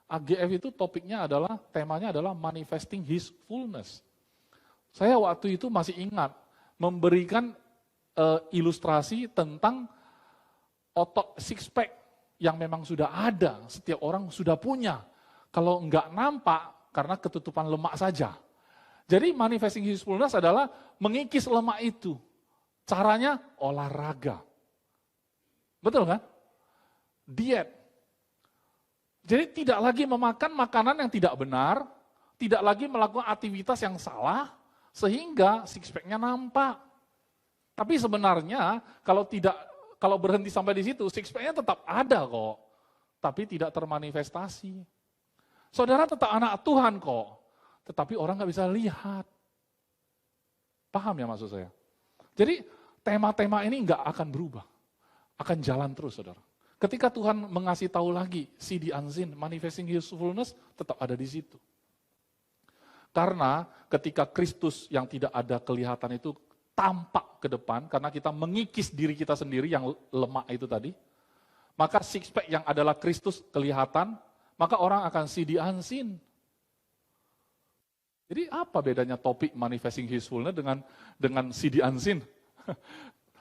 AGF itu topiknya adalah, temanya adalah manifesting His fullness. Saya waktu itu masih ingat, memberikan ilustrasi tentang otot six pack yang memang sudah ada, setiap orang sudah punya. Kalau nggak nampak, karena ketutupan lemak saja. Jadi manifesting His fullness adalah mengikis lemak itu. Caranya olahraga. Betul kan? Diet. Jadi tidak lagi memakan makanan yang tidak benar, tidak lagi melakukan aktivitas yang salah, sehingga six pack-nya nampak. Tapi sebenarnya kalau berhenti sampai di situ, six pack-nya tetap ada kok, tapi tidak termanifestasi. Saudara tetap anak Tuhan kok, tetapi orang nggak bisa lihat. Paham ya maksud saya? Jadi tema-tema ini nggak akan berubah, akan jalan terus saudara. Ketika Tuhan mengasih tahu lagi, the unseen, manifesting His fullness, tetap ada di situ. Karena ketika Kristus yang tidak ada kelihatan itu tampak ke depan, karena kita mengikis diri kita sendiri yang lemak itu tadi, maka six pack yang adalah Kristus kelihatan, maka orang akan the unseen. Jadi apa bedanya topik manifesting His fullness dengan the unseen?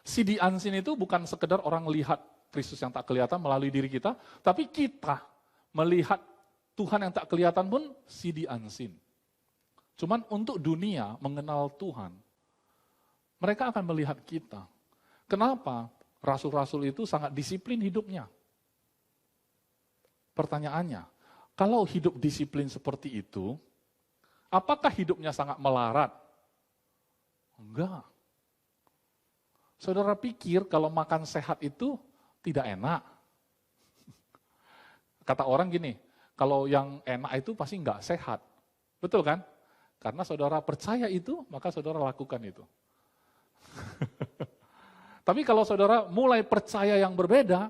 The unseen itu bukan sekedar orang lihat Kristus yang tak kelihatan melalui diri kita, tapi kita melihat Tuhan yang tak kelihatan pun the unseen. Cuman untuk dunia mengenal Tuhan, mereka akan melihat kita. Kenapa? Rasul-rasul itu sangat disiplin hidupnya. Pertanyaannya, kalau hidup disiplin seperti itu, apakah hidupnya sangat melarat? Enggak. Saudara pikir kalau makan sehat itu tidak enak? Kata orang gini, kalau yang enak itu pasti enggak sehat. Betul kan? Karena saudara percaya itu, maka saudara lakukan itu. Tapi kalau saudara mulai percaya yang berbeda,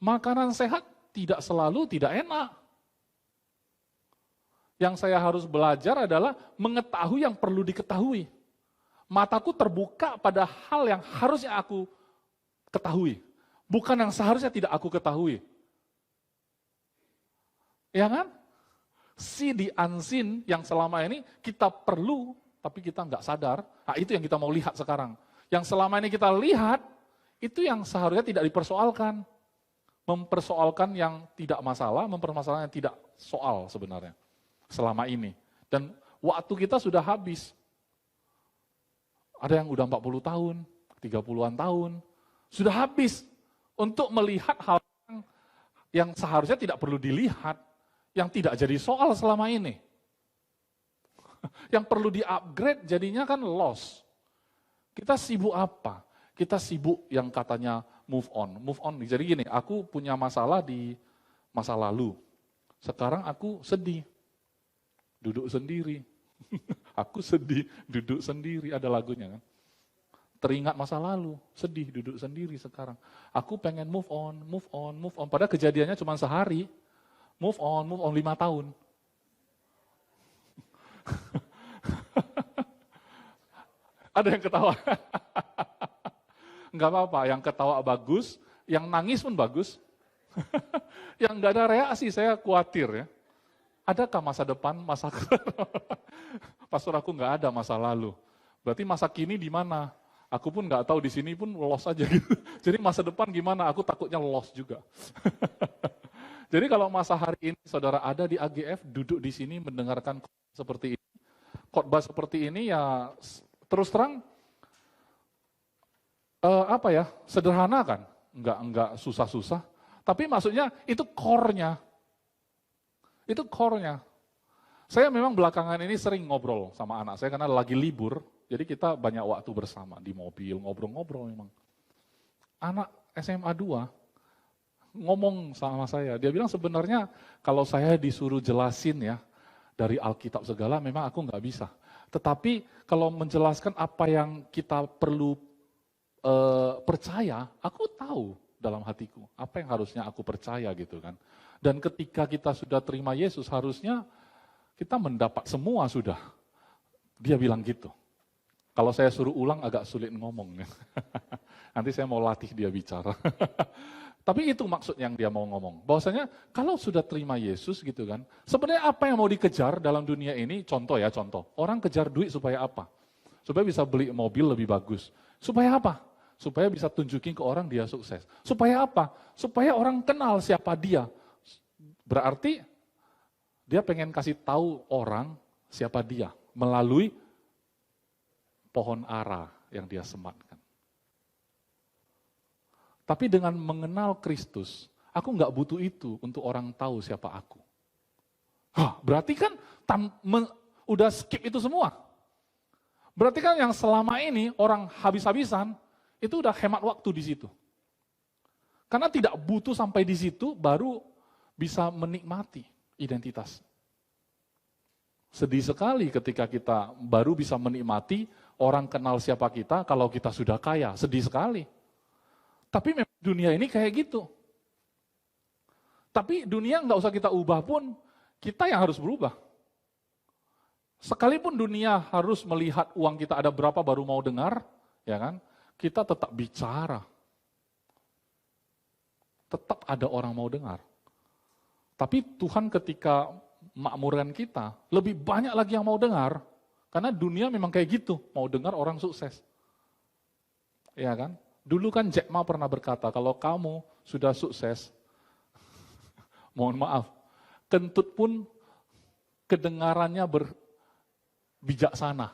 makanan sehat tidak selalu tidak enak. Yang saya harus belajar adalah mengetahui yang perlu diketahui. Mataku terbuka pada hal yang harusnya aku ketahui. Bukan yang seharusnya tidak aku ketahui. Ya kan? See the unseen yang selama ini kita perlu, tapi kita nggak sadar. Nah, itu yang kita mau lihat sekarang. Yang selama ini kita lihat, itu yang seharusnya tidak dipersoalkan. Mempersoalkan yang tidak masalah, mempermasalahkan yang tidak soal sebenarnya. Selama ini. Dan waktu kita sudah habis. Ada yang udah 40 tahun, 30-an tahun. Sudah habis untuk melihat hal yang seharusnya tidak perlu dilihat. Yang tidak jadi soal selama ini. Yang perlu di-upgrade jadinya kan loss. Kita sibuk apa? Kita sibuk yang katanya move on. Move on, jadi gini, aku punya masalah di masa lalu. Sekarang aku sedih. Duduk sendiri. Aku sedih, duduk sendiri, ada lagunya kan. Teringat masa lalu, sedih, duduk sendiri sekarang. Aku pengen move on, move on, move on. Padahal kejadiannya cuma sehari. Move on 5 tahun. Ada yang ketawa. Enggak apa-apa, yang ketawa bagus, yang nangis pun bagus. Yang enggak ada reaksi, saya khawatir ya. Adakah masa depan, masa pastor aku enggak ada masa lalu. Berarti masa kini di mana? Aku pun enggak tahu, di sini pun lost aja gitu. Jadi masa depan gimana? Aku takutnya lost juga. Jadi kalau masa hari ini saudara ada di AGF, duduk di sini mendengarkan khotbah seperti ini ya terus terang sederhana kan, enggak susah-susah. Tapi maksudnya itu core-nya. Itu core-nya. Saya memang belakangan ini sering ngobrol sama anak saya karena lagi libur, jadi kita banyak waktu bersama di mobil, ngobrol-ngobrol memang. Anak SMA 2 ngomong sama saya, dia bilang sebenarnya kalau saya disuruh jelasin ya, dari Alkitab segala memang aku nggak bisa. Tetapi kalau menjelaskan apa yang kita perlu percaya, aku tahu dalam hatiku, apa yang harusnya aku percaya gitu kan. Dan ketika kita sudah terima Yesus, harusnya kita mendapat semua sudah. Dia bilang gitu. Kalau saya suruh ulang agak sulit ngomong. Nanti saya mau latih dia bicara. Tapi itu maksud yang dia mau ngomong. Bahwasanya kalau sudah terima Yesus gitu kan, sebenarnya apa yang mau dikejar dalam dunia ini, contoh. Orang kejar duit supaya apa? Supaya bisa beli mobil lebih bagus. Supaya apa? Supaya bisa tunjukin ke orang dia sukses. Supaya apa? Supaya orang kenal siapa dia. Berarti dia pengen kasih tahu orang siapa dia melalui pohon ara yang dia sematkan. Tapi dengan mengenal Kristus, aku nggak butuh itu untuk orang tahu siapa aku. Berarti kan udah skip itu semua. Berarti kan yang selama ini orang habis-habisan, itu udah hemat waktu di situ. Karena tidak butuh sampai di situ baru bisa menikmati identitas. Sedih sekali ketika kita baru bisa menikmati orang kenal siapa kita kalau kita sudah kaya. Sedih sekali. Tapi memang dunia ini kayak gitu. Tapi dunia nggak usah kita ubah pun, kita yang harus berubah. Sekalipun dunia harus melihat uang kita ada berapa baru mau dengar, ya kan? Kita tetap bicara. Tetap ada orang mau dengar. Tapi Tuhan ketika makmurkan kita, lebih banyak lagi yang mau dengar. Karena dunia memang kayak gitu, mau dengar orang sukses. Ya kan? Dulu kan Jack Ma pernah berkata, kalau kamu sudah sukses, mohon maaf, kentut pun kedengarannya bijaksana.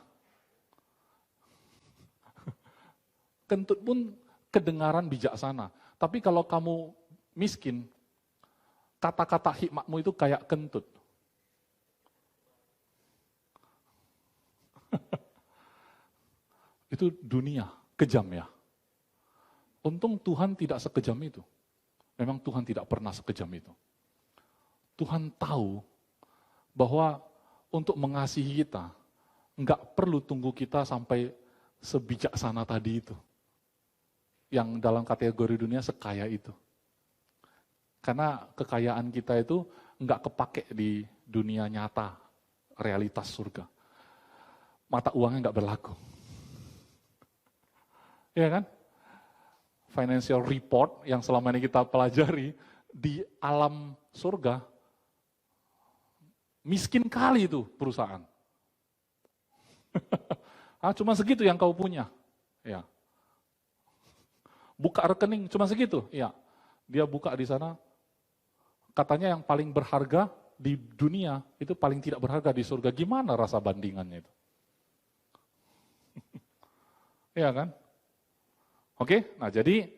Kentut pun kedengaran bijaksana. Tapi kalau kamu miskin, kata-kata hikmatmu itu kayak kentut. Itu dunia, kejam ya. Untung Tuhan tidak sekejam itu. Memang Tuhan tidak pernah sekejam itu. Tuhan tahu bahwa untuk mengasihi kita, enggak perlu tunggu kita sampai sebijaksana tadi itu. Yang dalam kategori dunia sekaya itu. Karena kekayaan kita itu nggak kepake di dunia nyata, realitas surga. Mata uangnya nggak berlaku. Iya kan? Financial report yang selama ini kita pelajari, di alam surga, miskin kali itu perusahaan. Cuma segitu yang kau punya. Ya. Buka rekening cuma segitu. Ya. Dia buka di sana, katanya yang paling berharga di dunia, itu paling tidak berharga di surga. Gimana rasa bandingannya itu? Iya kan? Oke, nah jadi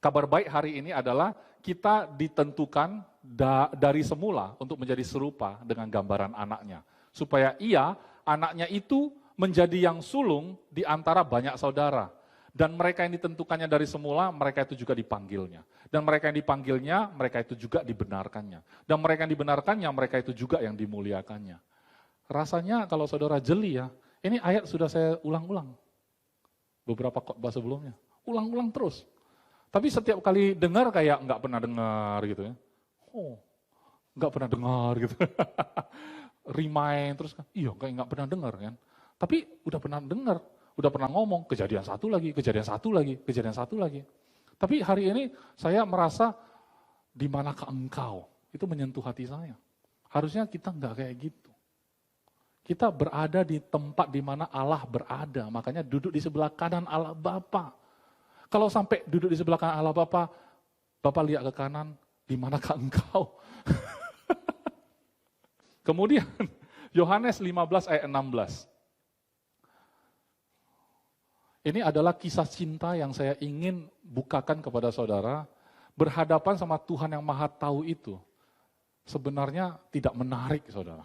kabar baik hari ini adalah kita ditentukan dari semula untuk menjadi serupa dengan gambaran anaknya. Supaya anaknya itu menjadi yang sulung di antara banyak saudara. Dan mereka yang ditentukannya dari semula, mereka itu juga dipanggilnya. Dan mereka yang dipanggilnya, mereka itu juga dibenarkannya. Dan mereka yang dibenarkannya, mereka itu juga yang dimuliakannya. Rasanya kalau saudara jeli ya, ini ayat sudah saya ulang-ulang. Beberapa khotbah sebelumnya. Ulang-ulang terus. Tapi setiap kali dengar kayak nggak pernah dengar gitu ya. Nggak pernah dengar gitu. Remind terus kan, iya kayak nggak pernah dengar kan. Tapi udah pernah dengar. Udah pernah ngomong, kejadian satu lagi, kejadian satu lagi, kejadian satu lagi. Tapi hari ini saya merasa, di manakah engkau? Itu menyentuh hati saya. Harusnya kita enggak kayak gitu. Kita berada di tempat di mana Allah berada, makanya duduk di sebelah kanan Allah Bapa. Kalau sampai duduk di sebelah kanan Allah Bapa, Bapak lihat ke kanan, di manakah engkau? Kemudian, Yohanes 15 ayat 16. Ini adalah kisah cinta yang saya ingin bukakan kepada saudara. Berhadapan sama Tuhan yang Maha Tahu itu, sebenarnya tidak menarik, saudara.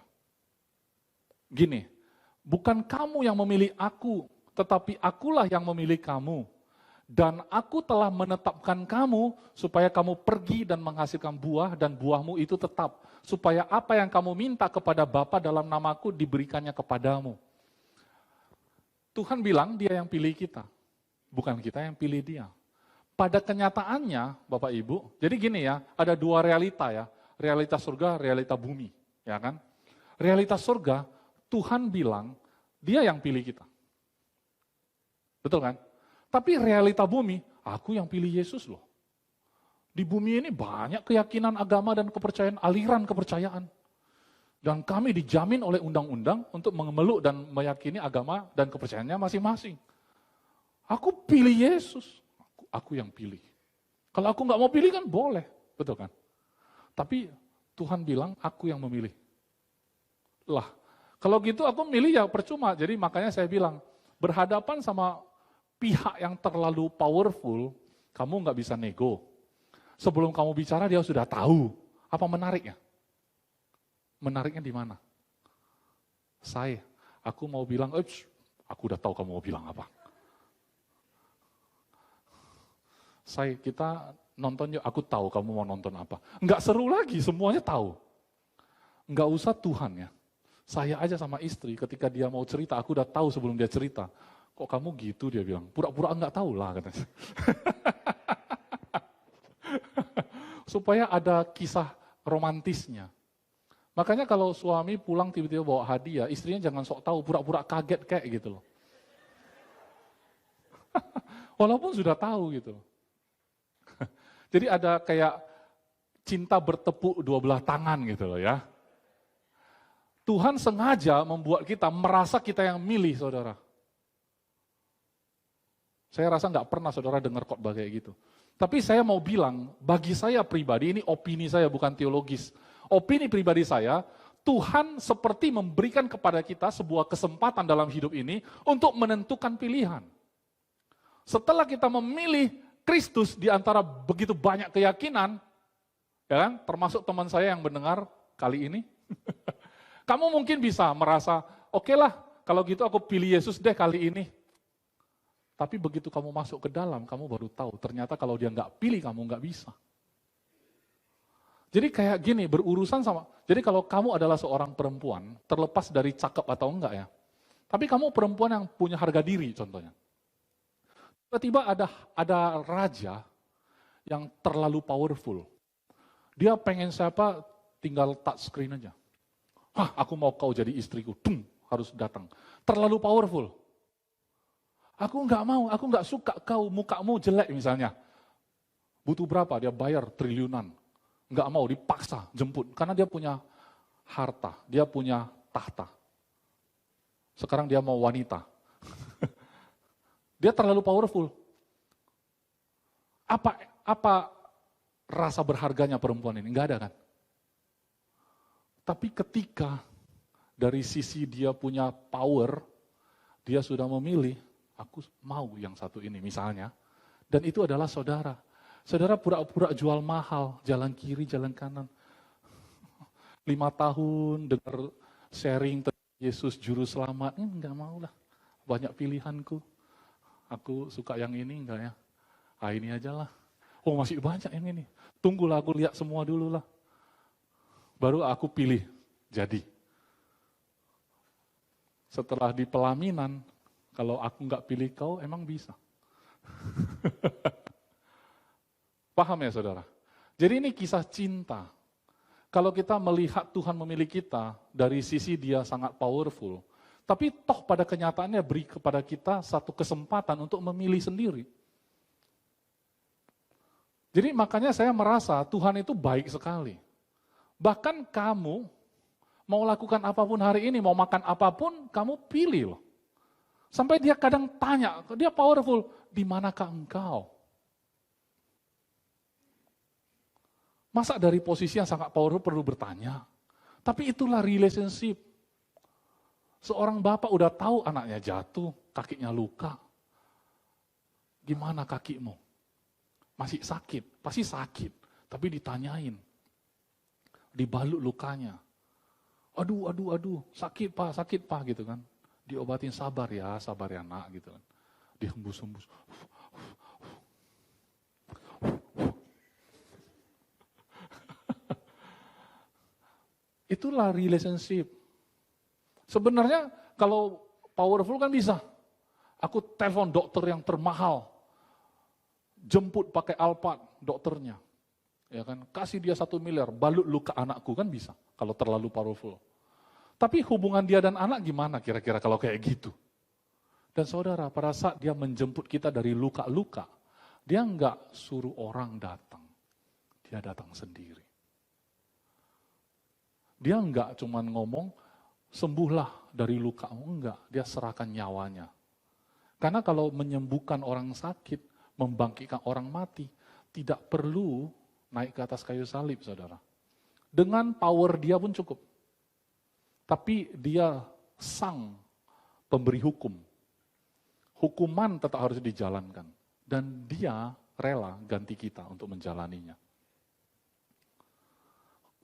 Gini, bukan kamu yang memilih aku, tetapi akulah yang memilih kamu. Dan aku telah menetapkan kamu supaya kamu pergi dan menghasilkan buah dan buahmu itu tetap. Supaya apa yang kamu minta kepada Bapa dalam namaku diberikannya kepadamu. Tuhan bilang dia yang pilih kita, bukan kita yang pilih dia. Pada kenyataannya, Bapak Ibu, jadi gini ya, ada dua realita ya, realitas surga, realita bumi, ya kan? Realitas surga, Tuhan bilang dia yang pilih kita. Betul kan? Tapi realita bumi, aku yang pilih Yesus loh. Di bumi ini banyak keyakinan agama dan kepercayaan, aliran kepercayaan. Dan kami dijamin oleh undang-undang untuk memeluk dan meyakini agama dan kepercayaannya masing-masing. Aku pilih Yesus, aku yang pilih. Kalau aku nggak mau pilih kan boleh, betul kan? Tapi Tuhan bilang aku yang memilih. Lah, kalau gitu aku milih ya percuma. Jadi makanya saya bilang, berhadapan sama pihak yang terlalu powerful, kamu nggak bisa nego. Sebelum kamu bicara dia sudah tahu. Apa menariknya? Menariknya di mana? Aku mau bilang, aku udah tahu kamu mau bilang apa. Kita nonton yuk, aku tahu kamu mau nonton apa. Enggak seru lagi, semuanya tahu. Enggak usah Tuhan ya. Saya aja sama istri, ketika dia mau cerita, aku udah tahu sebelum dia cerita. Kok kamu gitu, dia bilang. Pura-pura enggak tahu lah katanya. Supaya ada kisah romantisnya. Makanya kalau suami pulang tiba-tiba bawa hadiah, istrinya jangan sok tahu, pura-pura kaget kayak gitu loh. Walaupun sudah tahu gitu. Jadi ada kayak cinta bertepuk dua belah tangan gitu loh ya. Tuhan sengaja membuat kita merasa kita yang milih, saudara. Saya rasa nggak pernah saudara dengar khotbah kayak gitu. Tapi saya mau bilang, bagi saya pribadi, ini opini saya bukan teologis. Opini pribadi saya, Tuhan seperti memberikan kepada kita sebuah kesempatan dalam hidup ini untuk menentukan pilihan. Setelah kita memilih Kristus di antara begitu banyak keyakinan, ya kan, termasuk teman saya yang mendengar kali ini, kamu mungkin bisa merasa, oke lah, kalau gitu aku pilih Yesus deh kali ini. Tapi begitu kamu masuk ke dalam, kamu baru tahu, ternyata kalau dia nggak pilih, kamu nggak bisa. Jadi kayak gini, berurusan sama, jadi kalau kamu adalah seorang perempuan, terlepas dari cakep atau enggak ya, Tapi kamu perempuan yang punya harga diri contohnya. Tiba-tiba ada raja yang terlalu powerful. Dia pengen siapa, tinggal touch screen aja. Aku mau kau jadi istriku, harus datang. Terlalu powerful. Aku nggak mau, aku nggak suka kau, mukamu jelek misalnya. Butuh berapa? Dia bayar triliunan. Nggak mau, dipaksa, jemput. Karena dia punya harta, dia punya tahta. Sekarang dia mau wanita. Dia terlalu powerful. Apa rasa berharganya perempuan ini? Nggak ada kan? Tapi ketika dari sisi dia punya power, dia sudah memilih, aku mau yang satu ini misalnya. Dan itu adalah saudara. Saudara pura-pura jual mahal, jalan kiri, jalan kanan. 5 tahun dengar sharing tentang Yesus juru selamat, enggak mau lah. Banyak pilihanku. Aku suka yang ini enggak ya? Ini aja lah. Oh masih banyak yang ini. Tunggulah aku lihat semua dulu lah. Baru aku pilih jadi. Setelah di pelaminan, kalau aku enggak pilih kau, emang bisa. Paham ya saudara? Jadi ini kisah cinta. Kalau kita melihat Tuhan memilih kita, dari sisi dia sangat powerful, tapi toh pada kenyataannya beri kepada kita satu kesempatan untuk memilih sendiri. Jadi makanya saya merasa Tuhan itu baik sekali. Bahkan kamu mau lakukan apapun hari ini, mau makan apapun, kamu pilih loh. Sampai dia kadang tanya, dia powerful, di manakah engkau? Masa dari posisi yang sangat powerful perlu bertanya? Tapi itulah relationship. Seorang bapak udah tahu anaknya jatuh, kakinya luka. Gimana kakimu? Masih sakit? Pasti sakit. Tapi ditanyain. Dibalut lukanya. Aduh, sakit pak gitu kan. Diobatin sabar ya nak gitu kan. Dihembus-hembus. Itulah relationship. Sebenarnya kalau powerful kan bisa. Aku telepon dokter yang termahal. Jemput pakai Alphard dokternya. Ya kan, kasih dia 1 miliar, balut luka anakku kan bisa kalau terlalu powerful. Tapi hubungan dia dan anak gimana kira-kira kalau kayak gitu? Dan saudara, pada saat dia menjemput kita dari luka-luka, dia enggak suruh orang datang. Dia datang sendiri. Dia enggak cuman ngomong, sembuhlah dari lukamu, enggak. Dia serahkan nyawanya. Karena kalau menyembuhkan orang sakit, membangkitkan orang mati, tidak perlu naik ke atas kayu salib, saudara. Dengan power dia pun cukup. Tapi dia sang pemberi hukum. Hukuman tetap harus dijalankan. Dan dia rela ganti kita untuk menjalaninya.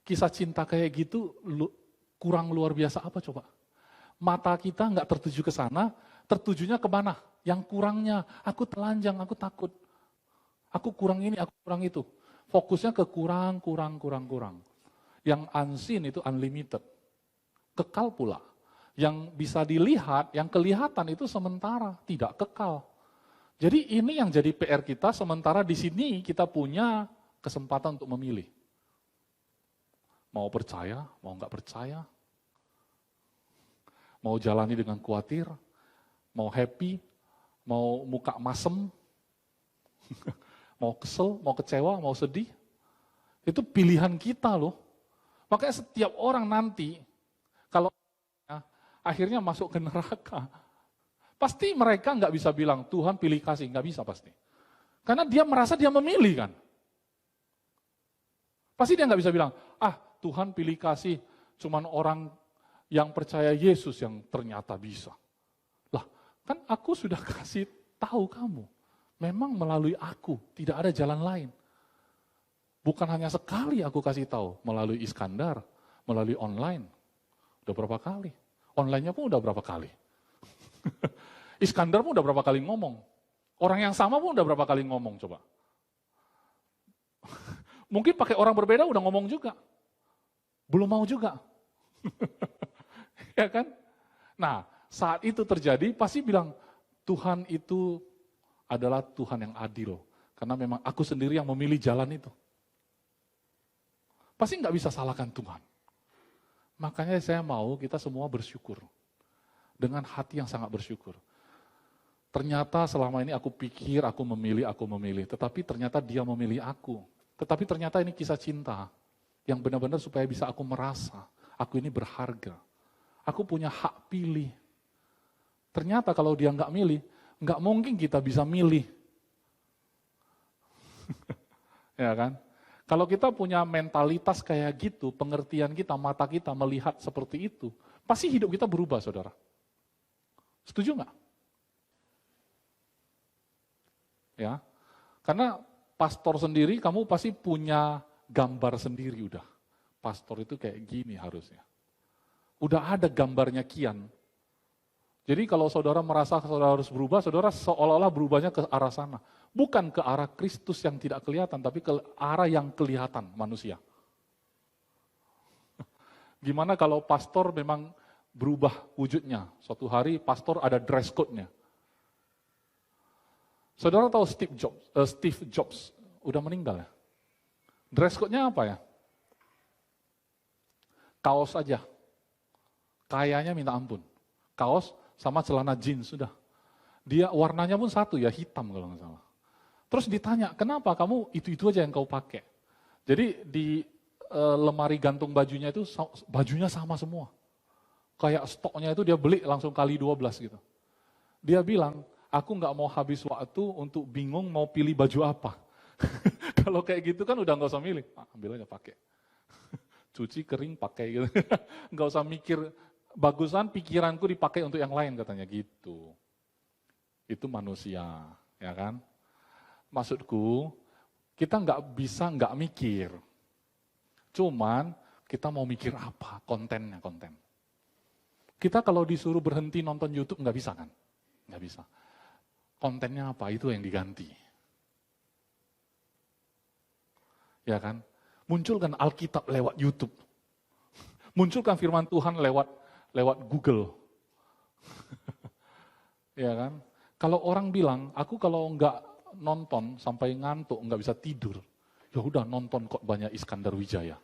Kisah cinta kayak gitu kurang luar biasa apa coba? Mata kita nggak tertuju ke sana, tertujunya kemana? Yang kurangnya, aku telanjang, aku takut. Aku kurang ini, aku kurang itu. Fokusnya ke kurang. Yang unseen itu unlimited. Kekal pula. Yang bisa dilihat, yang kelihatan itu sementara, tidak kekal. Jadi ini yang jadi PR kita, sementara di sini kita punya kesempatan untuk memilih. Mau percaya, mau nggak percaya. Mau jalani dengan khawatir, mau happy, mau muka masem, mau kesel, mau kecewa, mau sedih. Itu pilihan kita loh. Makanya setiap orang nanti, kalau akhirnya masuk ke neraka, pasti mereka nggak bisa bilang, Tuhan pilih kasih, nggak bisa pasti. Karena dia merasa dia memilih kan. Pasti dia nggak bisa bilang, Tuhan pilih kasih, cuman orang yang percaya Yesus yang ternyata bisa. Lah, kan aku sudah kasih tahu kamu, memang melalui aku, tidak ada jalan lain. Bukan hanya sekali aku kasih tahu, melalui Iskandar, melalui online. Udah berapa kali? Online-nya pun udah berapa kali. Iskandar pun udah berapa kali ngomong. Orang yang sama pun udah berapa kali ngomong, coba. Mungkin pakai orang berbeda udah ngomong juga. Belum mau juga. Ya kan? Nah, saat itu terjadi pasti bilang, Tuhan itu adalah Tuhan yang adil. Karena memang aku sendiri yang memilih jalan itu. Pasti nggak bisa salahkan Tuhan. Makanya saya mau kita semua bersyukur. Dengan hati yang sangat bersyukur. Ternyata selama ini aku pikir, aku memilih. Tetapi ternyata dia memilih aku. Tetapi ternyata ini kisah cinta. Yang benar-benar supaya bisa aku merasa, aku ini berharga. Aku punya hak pilih. Ternyata kalau dia nggak milih, nggak mungkin kita bisa milih. Ya kan? Kalau kita punya mentalitas kayak gitu, pengertian kita, mata kita melihat seperti itu, pasti hidup kita berubah, saudara. Setuju nggak? Ya, karena pastor sendiri, kamu pasti punya gambar sendiri udah. Pastor itu kayak gini harusnya. Udah ada gambarnya kian. Jadi kalau saudara merasa saudara harus berubah, saudara seolah-olah berubahnya ke arah sana. Bukan ke arah Kristus yang tidak kelihatan, tapi ke arah yang kelihatan manusia. Gimana kalau pastor memang berubah wujudnya? Suatu hari pastor ada dress code-nya. Saudara tahu Steve Jobs udah meninggal ya? Dress code-nya apa ya? Kaos aja. Kayaknya minta ampun. Kaos sama celana jeans sudah. Dia warnanya pun satu ya, hitam kalau nggak salah. Terus ditanya, kenapa kamu itu aja yang kau pakai? Jadi di lemari gantung bajunya itu, bajunya sama semua. Kayak stoknya itu dia beli langsung kali 12 gitu. Dia bilang, aku nggak mau habis waktu untuk bingung mau pilih baju apa. Kalau kayak gitu kan udah nggak usah milih, ambil aja pakai. Cuci kering pakai gitu. Nggak usah mikir, bagusan pikiranku dipakai untuk yang lain katanya gitu. Itu manusia, ya kan? Maksudku, kita nggak bisa nggak mikir. Cuman kita mau mikir apa? Kontennya, konten. Kita kalau disuruh berhenti nonton YouTube nggak bisa kan? Nggak bisa. Kontennya apa? Itu yang diganti. Ya kan? Munculkan Alkitab lewat YouTube. Munculkan firman Tuhan lewat Google. Ya kan? Kalau orang bilang, aku kalau nggak nonton sampai ngantuk, nggak bisa tidur, ya udah nonton kok banyak Iskandar Wijaya.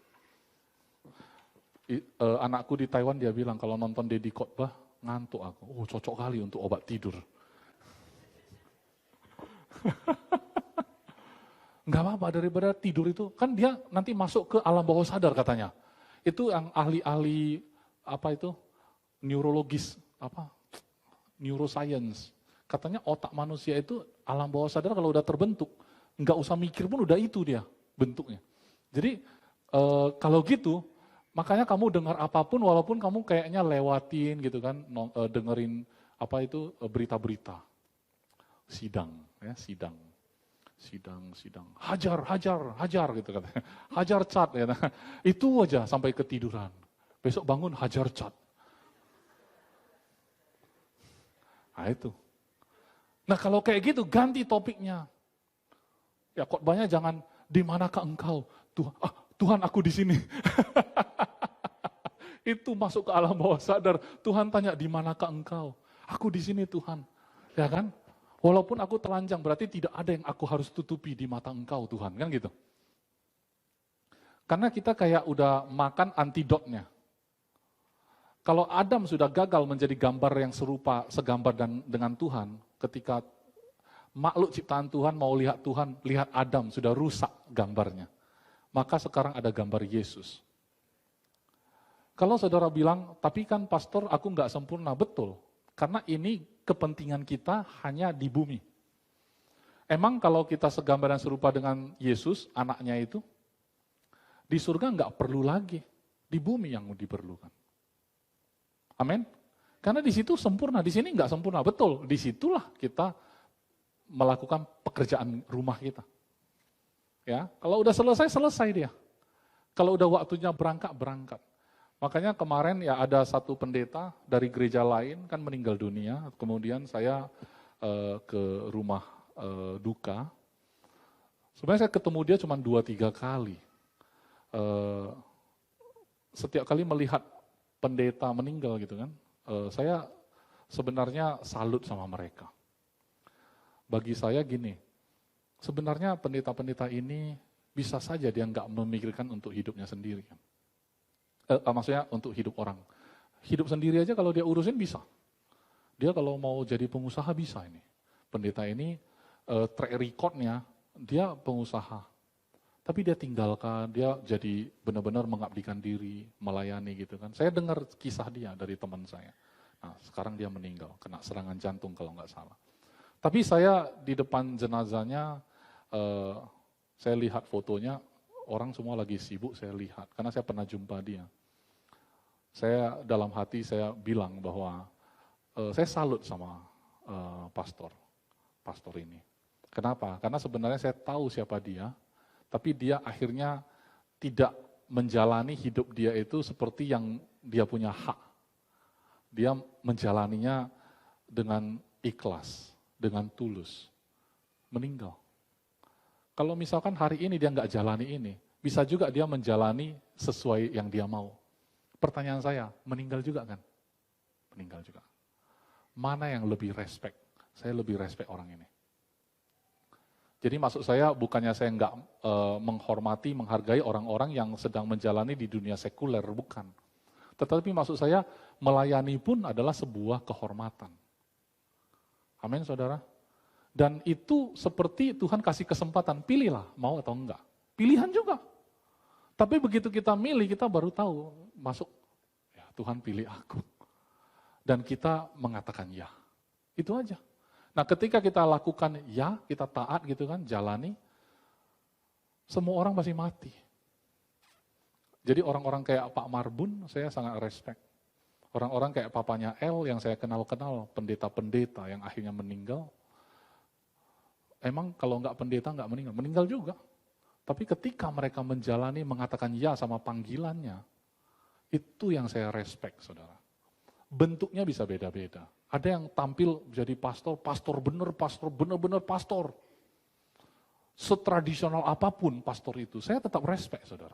Anakku di Taiwan dia bilang kalau nonton Deddy Khotbah ngantuk aku. Oh cocok kali untuk obat tidur. Nggak apa-apa daripada tidur itu kan dia nanti masuk ke alam bawah sadar katanya. Itu yang ahli-ahli apa itu neurologis neuroscience. Katanya otak manusia itu alam bawah sadar kalau udah terbentuk, nggak usah mikir pun udah itu dia bentuknya. Jadi kalau gitu, makanya kamu dengar apapun walaupun kamu kayaknya lewatin gitu kan, dengerin apa itu berita-berita, sidang, hajar gitu katanya, hajar cat ya, itu aja sampai ketiduran. Besok bangun hajar cat. Nah itu. Nah kalau kayak gitu ganti topiknya. Ya khotbahnya jangan di manakah engkau? Tuhan aku di sini. Itu masuk ke alam bawah sadar. Tuhan tanya di manakah engkau? Aku di sini Tuhan. Ya kan? Walaupun aku telanjang berarti tidak ada yang aku harus tutupi di mata engkau Tuhan. Kan gitu. Karena kita kayak udah makan antidotnya. Kalau Adam sudah gagal menjadi gambar yang segambar dengan Tuhan, ketika makhluk ciptaan Tuhan mau lihat Tuhan, lihat Adam sudah rusak gambarnya. Maka sekarang ada gambar Yesus. Kalau saudara bilang, tapi kan pastor aku nggak sempurna, betul. Karena ini kepentingan kita hanya di bumi. Emang kalau kita segambar dan serupa dengan Yesus, anaknya itu, di surga nggak perlu lagi, di bumi yang diperlukan. Amin. Karena di situ sempurna, di sini nggak sempurna. Betul, disitulah kita melakukan pekerjaan rumah kita. Ya, kalau udah selesai dia. Kalau udah waktunya berangkat. Makanya kemarin ya ada satu pendeta dari gereja lain kan meninggal dunia. Kemudian saya ke rumah duka. Sebenarnya saya ketemu dia cuma 2-3 kali. Setiap kali melihat pendeta meninggal gitu kan, saya sebenarnya salut sama mereka. Bagi saya gini, sebenarnya pendeta-pendeta ini bisa saja dia nggak memikirkan untuk hidupnya sendiri. Maksudnya untuk hidup orang. Hidup sendiri aja kalau dia urusin bisa. Dia kalau mau jadi pengusaha bisa ini. Pendeta ini track recordnya dia pengusaha. Tapi dia tinggalkan, dia jadi benar-benar mengabdikan diri, melayani gitu kan. Saya dengar kisah dia dari teman saya. Nah, sekarang dia meninggal, kena serangan jantung kalau nggak salah. Tapi saya di depan jenazahnya, saya lihat fotonya, orang semua lagi sibuk, saya lihat. Karena saya pernah jumpa dia. Saya dalam hati saya bilang bahwa saya salut sama pastor ini. Kenapa? Karena sebenarnya saya tahu siapa dia, tapi dia akhirnya tidak menjalani hidup dia itu seperti yang dia punya hak. Dia menjalaninya dengan ikhlas, dengan tulus. Meninggal. Kalau misalkan hari ini dia nggak jalani ini, bisa juga dia menjalani sesuai yang dia mau. Pertanyaan saya, meninggal juga kan? Meninggal juga. Mana yang lebih respect? Saya lebih respect orang ini. Jadi maksud saya bukannya saya nggak menghormati, menghargai orang-orang yang sedang menjalani di dunia sekuler, bukan. Tetapi maksud saya melayani pun adalah sebuah kehormatan. Amin saudara. Dan itu seperti Tuhan kasih kesempatan, pilihlah mau atau enggak. Pilihan juga. Tapi begitu kita milih, kita baru tahu, masuk, ya Tuhan pilih aku. Dan kita mengatakan ya. Itu aja. Nah ketika kita lakukan ya, kita taat gitu kan, jalani, semua orang pasti mati. Jadi orang-orang kayak Pak Marbun, saya sangat respect. Orang-orang kayak papanya El yang saya kenal-kenal, pendeta-pendeta yang akhirnya meninggal. Emang kalau nggak pendeta nggak meninggal, meninggal juga. Tapi ketika mereka menjalani, mengatakan ya sama panggilannya, itu yang saya respect saudara. Bentuknya bisa beda-beda. Ada yang tampil jadi pastor bener-bener pastor. Setradisional apapun pastor itu, saya tetap respect saudara.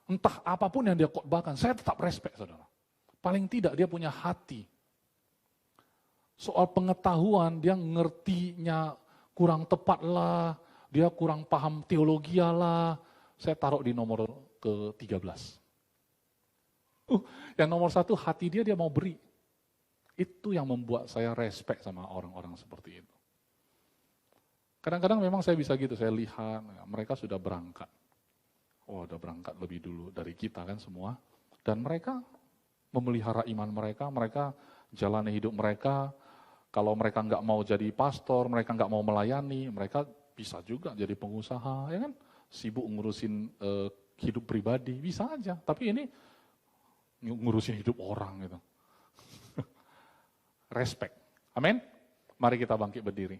Entah apapun yang dia khotbahkan, saya tetap respect saudara. Paling tidak dia punya hati. Soal pengetahuan, dia ngertinya kurang tepat lah, dia kurang paham teologi lah, saya taruh di nomor ke-13. Yang nomor 1, hati dia mau beri. Itu yang membuat saya respect sama orang-orang seperti itu. Kadang-kadang memang saya bisa gitu, saya lihat mereka sudah berangkat. Oh, udah berangkat lebih dulu dari kita kan semua. Dan mereka memelihara iman mereka, mereka jalani hidup mereka. Kalau mereka nggak mau jadi pastor, mereka nggak mau melayani, mereka bisa juga jadi pengusaha, ya kan? Sibuk ngurusin hidup pribadi, bisa aja. Tapi ini ngurusin hidup orang gitu. Respect. Amin. Mari kita bangkit berdiri.